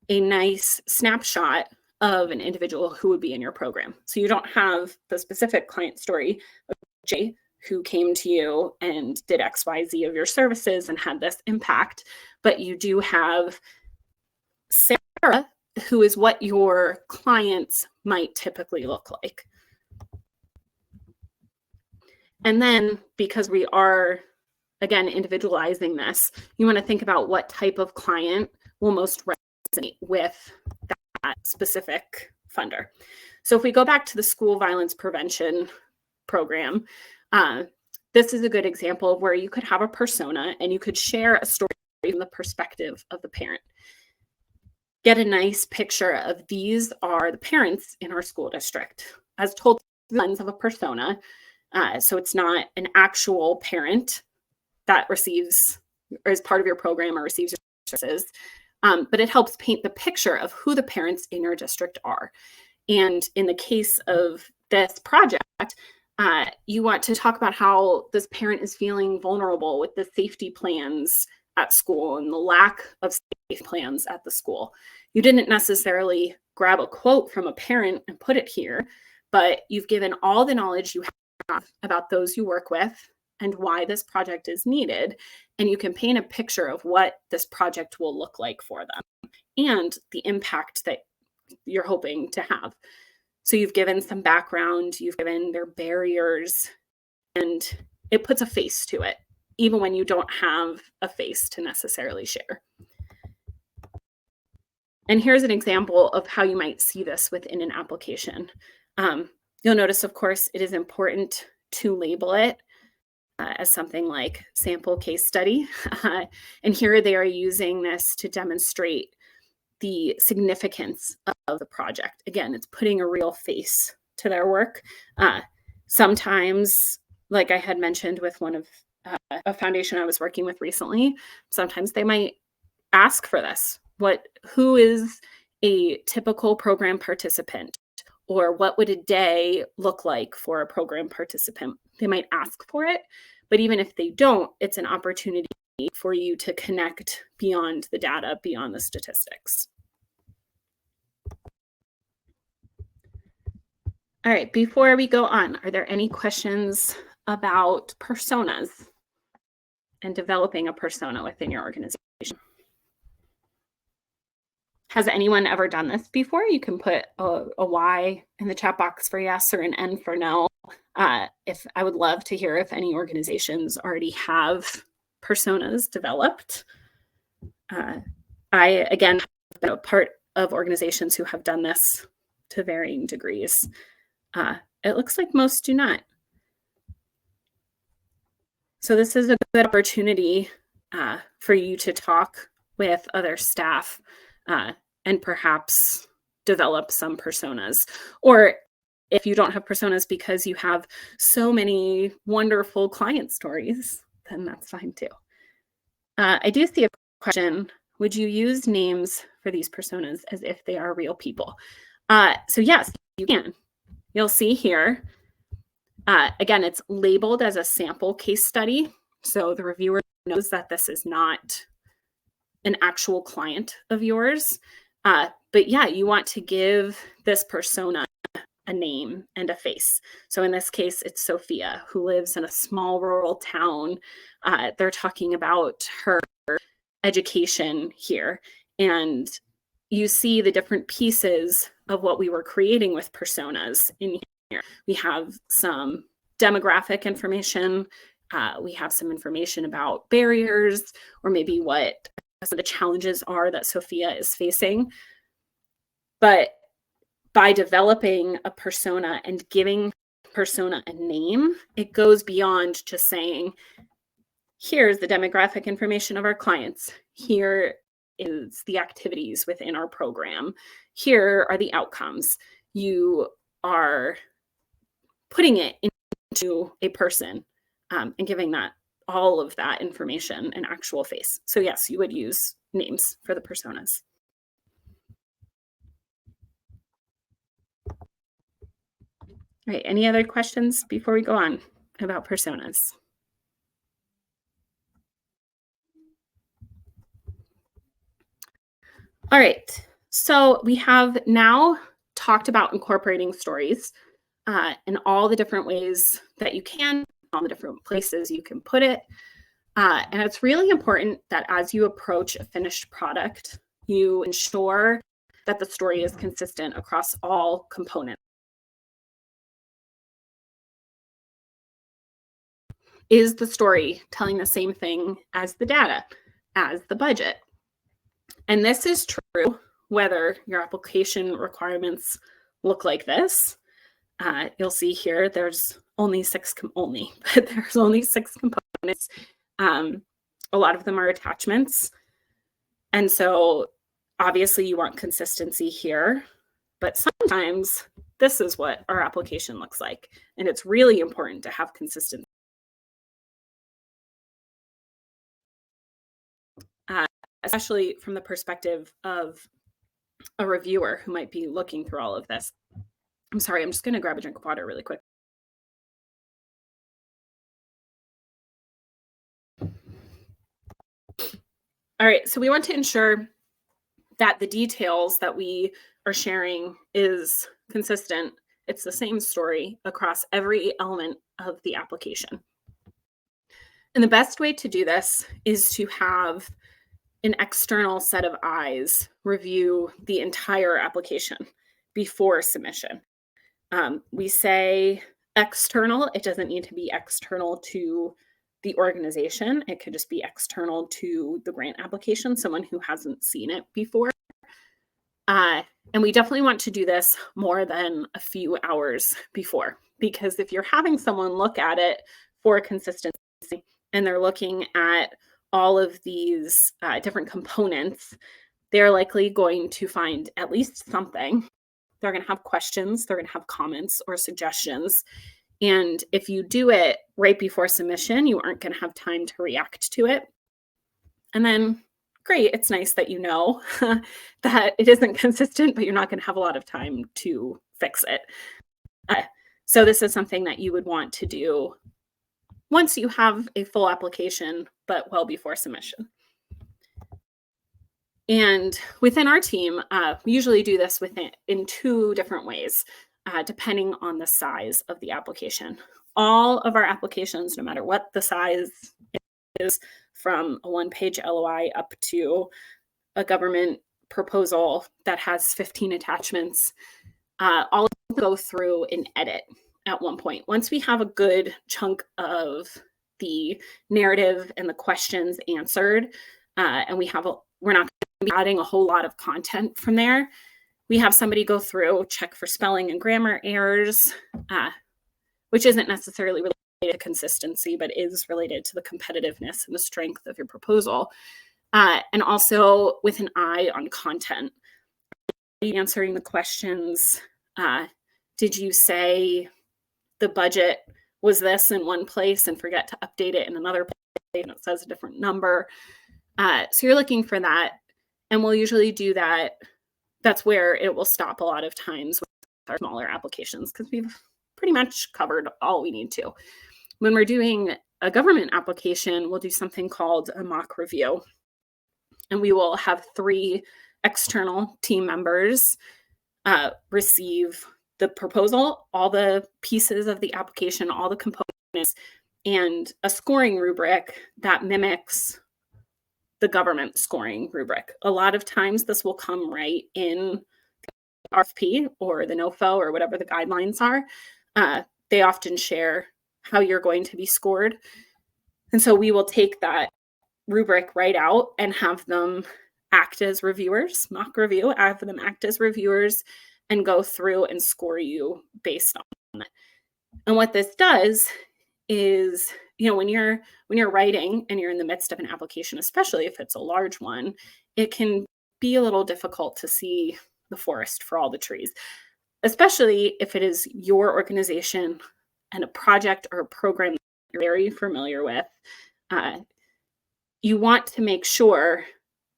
a nice snapshot of an individual who would be in your program. So you don't have the specific client story of Jay, who came to you and did XYZ of your services and had this impact, but you do have Sarah, who is what your clients might typically look like. And then, because we are, again, individualizing this, you want to think about what type of client will most resonate with that specific funder. So if we go back to the school violence prevention program, this is a good example of where you could have a persona and you could share a story from the perspective of the parent. Get a nice picture of these are the parents in our school district, as told through the lens of a persona. So it's not an actual parent that receives or is part of your program or receives your services, but it helps paint the picture of who the parents in your district are. And in the case of this project, you want to talk about how this parent is feeling vulnerable with the safety plans at school and the lack of safety plans at the school. You didn't necessarily grab a quote from a parent and put it here, but you've given all the knowledge you have about those you work with and why this project is needed. And you can paint a picture of what this project will look like for them and the impact that you're hoping to have. So you've given some background, you've given their barriers, and it puts a face to it, even when you don't have a face to necessarily share. And here's an example of how you might see this within an application. You'll notice, of course, it is important to label it as something like sample case study. And here they are using this to demonstrate the significance of the project. Again, it's putting a real face to their work. Sometimes, like I had mentioned with one of a foundation I was working with recently, sometimes they might ask for this. Who is a typical program participant? Or what would a day look like for a program participant? They might ask for it, but even if they don't, it's an opportunity for you to connect beyond the data, beyond the statistics. All right, before we go on, are there any questions about personas and developing a persona within your organization? Has anyone ever done this before? You can put a Y in the chat box for yes or an N for no. If I would love to hear if any organizations already have personas developed. I, again, have been a part of organizations who have done this to varying degrees. It looks like most do not. So this is a good opportunity for you to talk with other staff and perhaps develop some personas. Or if you don't have personas because you have so many wonderful client stories, then that's fine too. I do see a question. Would you use names for these personas as if they are real people? So yes, you can. You'll see here, again, it's labeled as a sample case study. So the reviewer knows that this is not an actual client of yours. But yeah, you want to give this persona a name and a face. So in this case, it's Sophia, who lives in a small rural town. They're talking about her education here. And you see the different pieces of what we were creating with personas in here. We have some demographic information. We have some information about barriers, or maybe what some of the challenges are that Sophia is facing. But by developing a persona and giving persona a name, it goes beyond just saying, here's the demographic information of our clients. Here is the activities within our program. Here are the outcomes. You are putting it into a person and giving that all of that information an actual face. So yes, you would use names for the personas. All right, any other questions before we go on about personas? All right, so we have now talked about incorporating stories in all the different ways that you can, all the different places you can put it. And it's really important that as you approach a finished product, you ensure that the story is consistent across all components. Is the story telling the same thing as the data, as the budget? And this is true whether your application requirements look like this. You'll see here there's only six components. A lot of them are attachments. And so obviously you want consistency here, but sometimes this is what our application looks like. And it's really important to have consistency. Especially from the perspective of a reviewer who might be looking through all of this. I'm sorry, I'm just going to grab a drink of water really quick. All right, so we want to ensure that the details that we are sharing is consistent It's the same story across every element of the application. And the best way to do this is to have an external set of eyes review the entire application before submission. We say external. It doesn't need to be external to the organization. It could just be external to the grant application, someone who hasn't seen it before. And we definitely want to do this more than a few hours before, because if you're having someone look at it for consistency and they're looking at all of these different components, they're likely going to find at least something. They're going to have questions, they're going to have comments or suggestions. And if you do it right before submission, you aren't going to have time to react to it. And then, great, it's nice that you know that it isn't consistent, but you're not going to have a lot of time to fix it. So this is something that you would want to do once you have a full application, but well before submission. And within our team, we usually do this in two different ways, depending on the size of the application. All of our applications, no matter what the size is, from a one-page LOI up to a government proposal that has 15 attachments, all of them go through an edit at one point. Once we have a good chunk of the narrative and the questions answered, and we're not adding a whole lot of content from there, we have somebody go through, check for spelling and grammar errors, which isn't necessarily related to consistency, but is related to the competitiveness and the strength of your proposal. And also with an eye on content, answering the questions, did you say the budget was this in one place and forget to update it in another place and it says a different number? So you're looking for that. And we'll usually do that. That's where it will stop a lot of times with our smaller applications, because we've pretty much covered all we need to. When we're doing a government application, we'll do something called a mock review. And we will have 3 external team members receive the proposal, all the pieces of the application, all the components, and a scoring rubric that mimics the government scoring rubric. A lot of times this will come right in the RFP or the NOFO or whatever the guidelines are. They often share how you're going to be scored. And so we will take that rubric right out and have them act as reviewers, mock review, have them act as reviewers and go through and score you based on it. And what this does is, when you're writing and you're in the midst of an application, especially if it's a large one, it can be a little difficult to see the forest for all the trees, especially if it is your organization and a project or a program that you're very familiar with. You want to make sure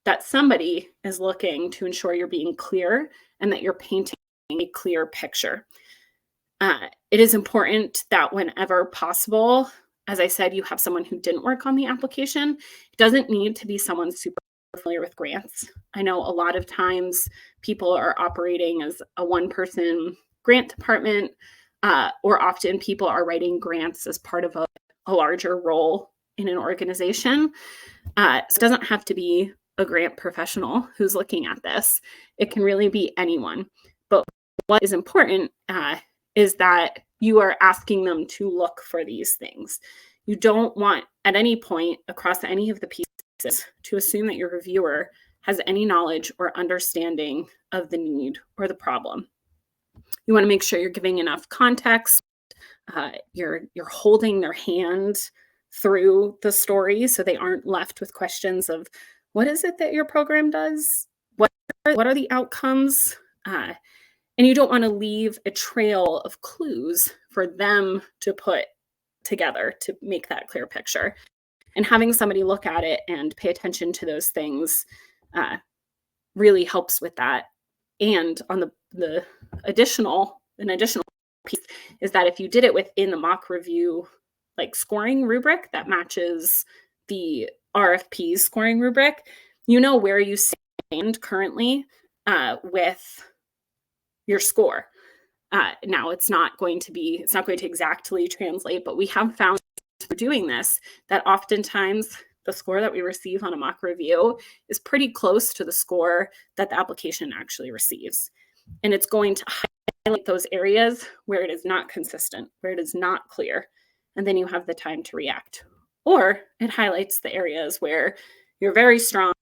that somebody is looking to ensure you're being clear and that you're painting a clear picture. It is important that whenever possible, as I said, you have someone who didn't work on the application. It doesn't need to be someone super familiar with grants. I know a lot of times people are operating as a one-person grant department, or often people are writing grants as part of a larger role in an organization. So it doesn't have to be a grant professional who's looking at this. It can really be anyone. But what is important is that you are asking them to look for these things. You don't want at any point across any of the pieces to assume that your reviewer has any knowledge or understanding of the need or the problem. You want to make sure you're giving enough context. You're holding their hand through the story so they aren't left with questions of, what is it that your program does? What are the outcomes? And you don't want to leave a trail of clues for them to put together to make that clear picture. And having somebody look at it and pay attention to those things really helps with that. And on the additional piece is that if you did it within the mock review, like scoring rubric that matches the RFP scoring rubric, you know where you stand currently with your score. Now it's not going to exactly translate, but we have found through doing this that oftentimes the score that we receive on a mock review is pretty close to the score that the application actually receives. And it's going to highlight those areas where it is not consistent, where it is not clear, and then you have the time to react. Or it highlights the areas where you're very strong,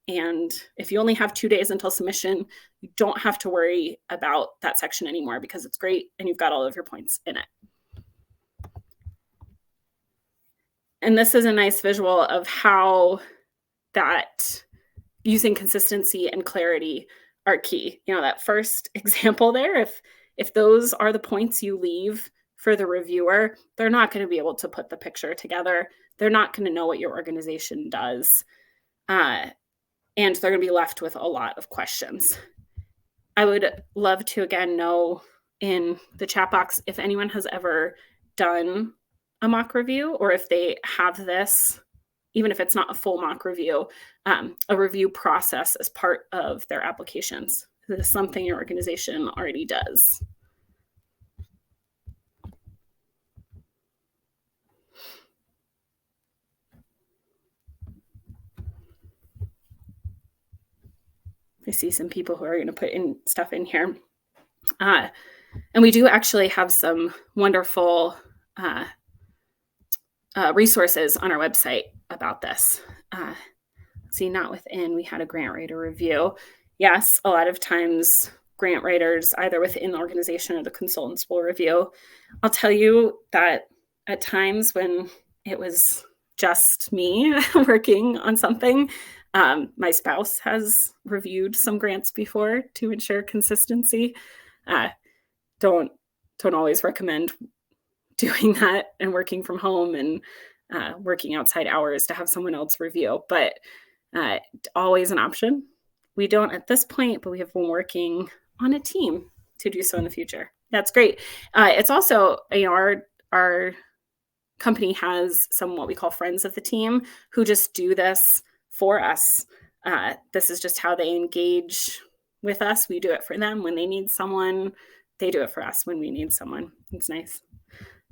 and if you only have 2 days until submission, you don't have to worry about that section anymore because it's great and you've got all of your points in it. And this is a nice visual of how that using consistency and clarity are key. You know, that first example there, if those are the points you leave for the reviewer, they're not going to be able to put the picture together. They're not going to know what your organization does. And they're going to be left with a lot of questions. I would love to, again, know in the chat box if anyone has ever done a mock review, or if they have this, even if it's not a full mock review, a review process as part of their applications. This is something your organization already does. I see some people who are going to put in stuff in here. And we do actually have some wonderful resources on our website about this. See, not within, we had a grant writer review. Yes, a lot of times grant writers, either within the organization or the consultants, will review. I'll tell you that at times when it was just me working on something, my spouse has reviewed some grants before to ensure consistency. Don't always recommend doing that and working from home and working outside hours to have someone else review, but always an option. We don't at this point, but we have been working on a team to do so in the future. That's great. It's also, you know, our company has some what we call friends of the team who just do this for us. This is just how they engage with us. We do it for them when they need someone. They do it for us when we need someone. It's nice.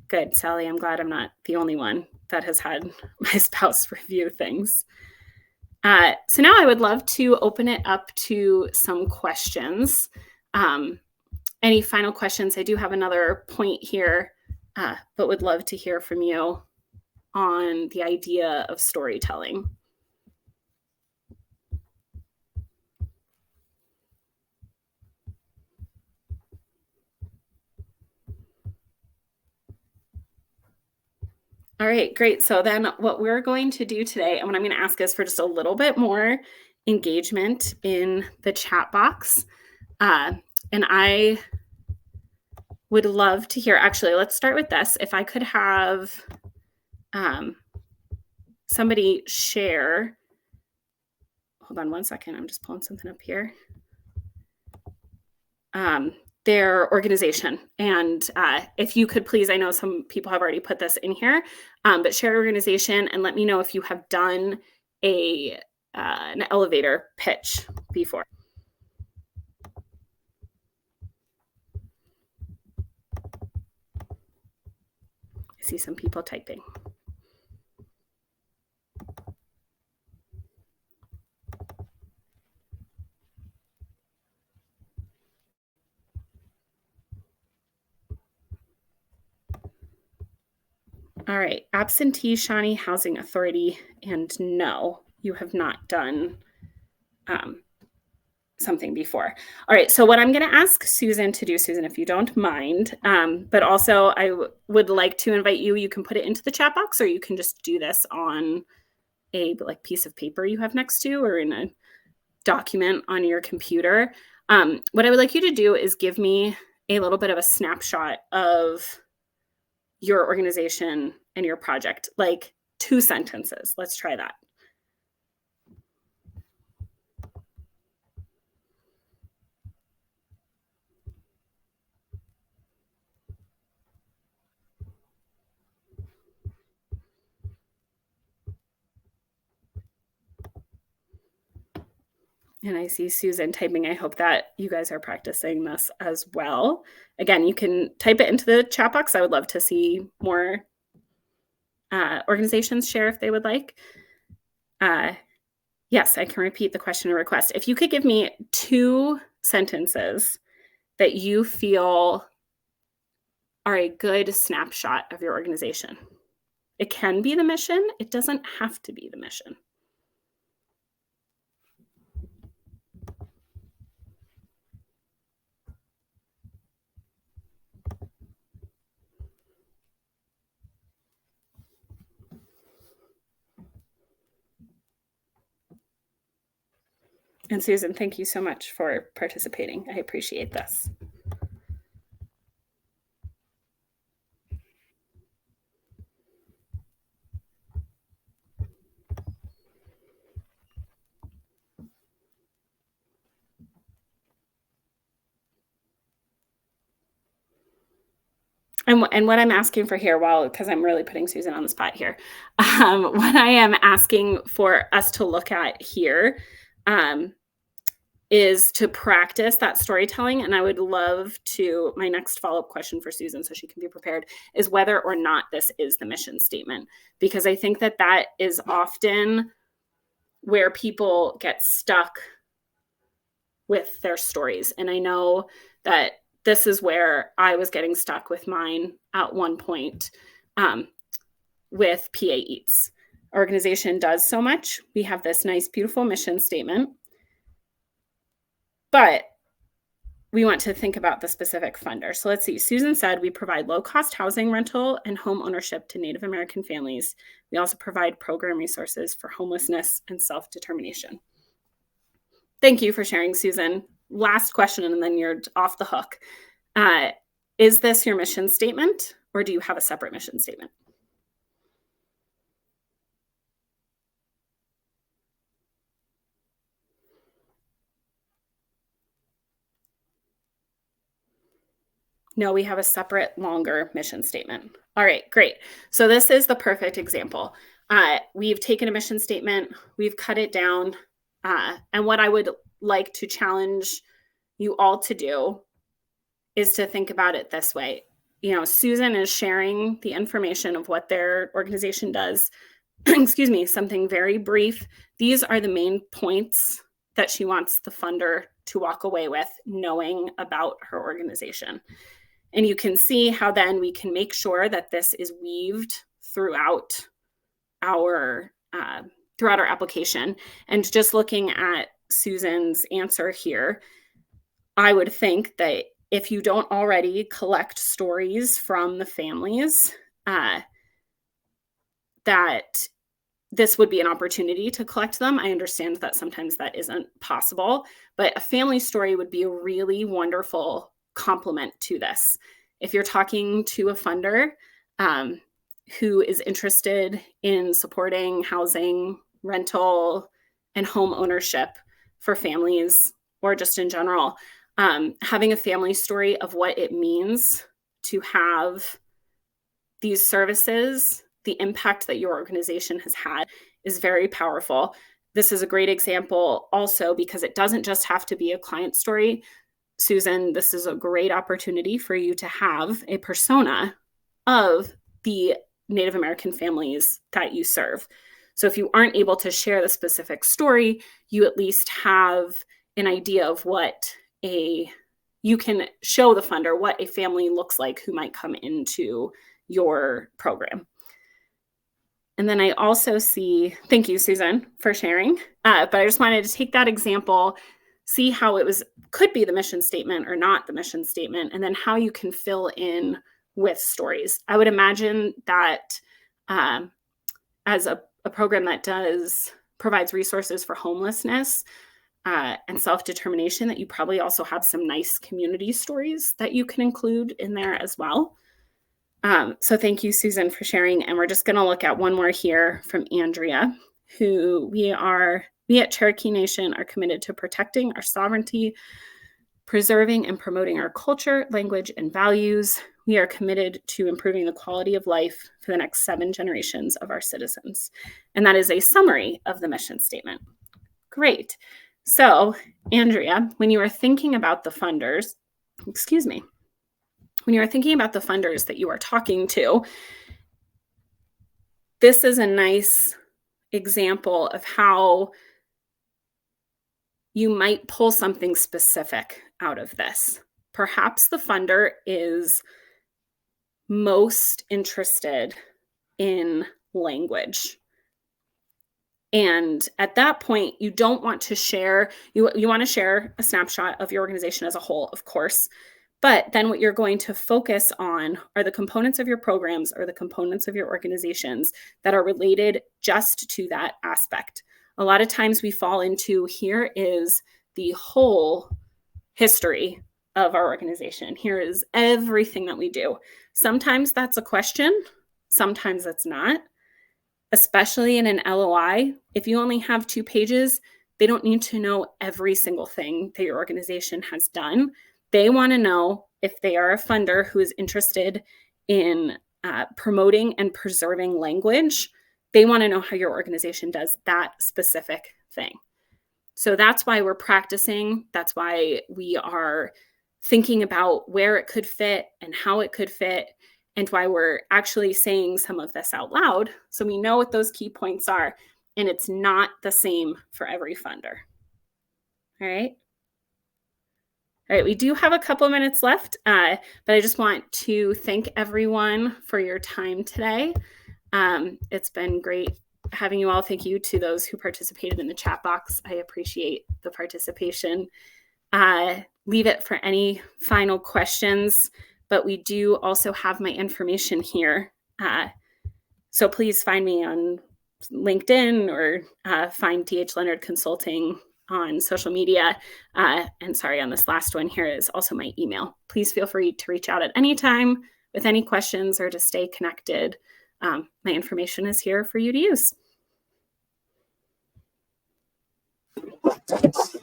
Good, Sally. I'm glad I'm not the only one that has had my spouse review things. So now I would love to open it up to some questions. Any final questions? I do have another point here, but would love to hear from you on the idea of storytelling. All right, great. So then what we're going to do today, and what I'm going to ask is for just a little bit more engagement in the chat box. And I would love to hear, actually, let's start with this. If I could have somebody share, hold on one second, I'm just pulling something up here. Their organization. And if you could please, I know some people have already put this in here, but share organization and let me know if you have done an elevator pitch before. I see some people typing. All right, absentee Shawnee Housing Authority, and no, you have not done something before. All right, so what I'm going to ask Susan to do, Susan, if you don't mind, but also I would like to invite you, you can put it into the chat box, or you can just do this on a piece of paper you have next to, or in a document on your computer. What I would like you to do is give me a little bit of a snapshot of your organization and your project, like 2 sentences. Let's try that. And I see Susan typing. I hope that you guys are practicing this as well. Again, you can type it into the chat box. I would love to see more organizations share if they would like. Yes, I can repeat the question and request. If you could give me 2 sentences that you feel are a good snapshot of your organization. It can be the mission. It doesn't have to be the mission. And Susan, thank you so much for participating. I appreciate this. And what I'm asking for here, because I'm really putting Susan on the spot here, what I am asking for us to look at here is to practice that storytelling. And I would love to, my next follow-up question for Susan, so she can be prepared, is whether or not this is the mission statement. Because I think that that is often where people get stuck with their stories. And I know that this is where I was getting stuck with mine at one point with PA Eats. Our organization does so much. We have this nice, beautiful mission statement, but we want to think about the specific funder. So let's see. Susan said we provide low-cost housing, rental, and home ownership to Native American families. We also provide program resources for homelessness and self-determination. Thank you for sharing, Susan. Last question, and then you're off the hook. Is this your mission statement, or do you have a separate mission statement? No, we have a separate, longer mission statement. All right, great. So this is the perfect example. We've taken a mission statement, we've cut it down, and what I would like to challenge you all to do is to think about it this way. You know, Susan is sharing the information of what their organization does. Excuse me, something very brief. These are the main points that she wants the funder to walk away with, knowing about her organization. And you can see how then we can make sure that this is weaved throughout our application. And just looking at Susan's answer here, I would think that if you don't already collect stories from the families, that this would be an opportunity to collect them. I understand that sometimes that isn't possible, but a family story would be a really wonderful complement to this. If you're talking to a funder who is interested in supporting housing, rental, and home ownership for families, or just in general, having a family story of what it means to have these services, the impact that your organization has had, is very powerful. This is a great example also because it doesn't just have to be a client story. Susan, this is a great opportunity for you to have a persona of the Native American families that you serve. So if you aren't able to share the specific story, you at least have an idea of what you can show the funder what a family looks like who might come into your program. And then I also see, thank you, Susan, for sharing. But I just wanted to take that example, see how it could be the mission statement or not the mission statement, and then how you can fill in with stories. I would imagine that as a program that provides resources for homelessness and self-determination, that you probably also have some nice community stories that you can include in there as well. So thank you, Susan, for sharing. And we're just going to look at one more here from Andrea, who we at Cherokee Nation are committed to protecting our sovereignty, preserving and promoting our culture, language, and values. We are committed to improving the quality of life for the next 7 generations of our citizens. And that is a summary of the mission statement. Great. So, Andrea, when you are thinking about the funders, when you are thinking about the funders that you are talking to, this is a nice example of how you might pull something specific out of this. Perhaps the funder is most interested in language. And at that point, you don't want to share, you want to share a snapshot of your organization as a whole, of course. But then what you're going to focus on are the components of your programs or the components of your organizations that are related just to that aspect. A lot of times we fall into, here is the whole history of our organization. Here is everything that we do. Sometimes that's a question, sometimes that's not. Especially in an LOI, if you only have 2 pages, they don't need to know every single thing that your organization has done. They want to know if they are a funder who is interested in promoting and preserving language. They want to know how your organization does that specific thing. So that's why we're practicing. That's why we are thinking about where it could fit and how it could fit, and why we're actually saying some of this out loud, so we know what those key points are, and it's not the same for every funder. All right. All right, we do have a couple minutes left, but I just want to thank everyone for your time today. It's been great having you all. Thank you to those who participated in the chat box. I appreciate the participation. Leave it for any final questions, but we do also have my information here. So please find me on LinkedIn or find TH Leonard Consulting on social media. And sorry, on this last one here is also my email. Please feel free to reach out at any time with any questions or to stay connected. My information is here for you to use.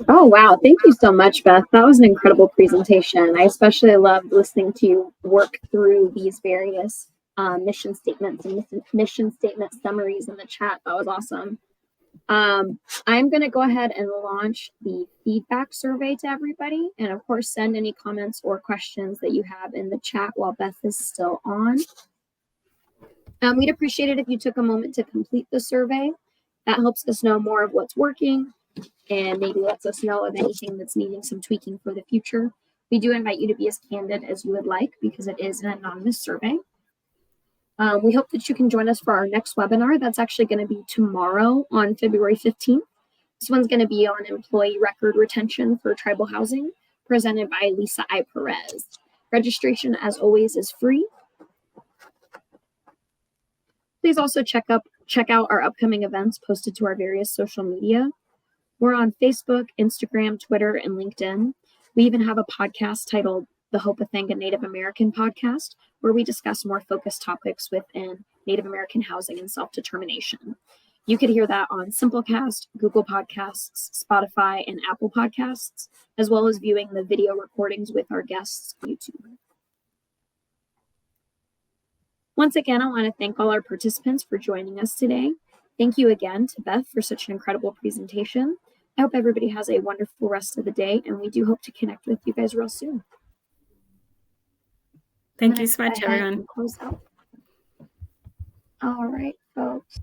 Oh, wow. Thank you so much, Beth. That was an incredible presentation. I especially loved listening to you work through these various mission statements and mission statement summaries in the chat. That was awesome. I'm going to go ahead and launch the feedback survey to everybody. And of course, send any comments or questions that you have in the chat while Beth is still on. We'd appreciate it if you took a moment to complete the survey. That helps us know more of what's working and maybe lets us know of anything that's needing some tweaking for the future. We do invite you to be as candid as you would like because it is an anonymous survey. We hope that you can join us for our next webinar. That's actually going to be tomorrow on February 15th. This one's going to be on employee record retention for tribal housing, presented by Lisa I. Perez. Registration, as always, is free. Please also check out our upcoming events posted to our various social media. We're on Facebook, Instagram, Twitter, and LinkedIn. We even have a podcast titled the Hopathanga Native American Podcast, where we discuss more focused topics within Native American housing and self-determination. You could hear that on Simplecast, Google Podcasts, Spotify, and Apple Podcasts, as well as viewing the video recordings with our guests on YouTube. Once again, I want to thank all our participants for joining us today. Thank you again to Beth for such an incredible presentation. I hope everybody has a wonderful rest of the day, and we do hope to connect with you guys real soon. Thank you so much, everyone. Close out. All right, folks.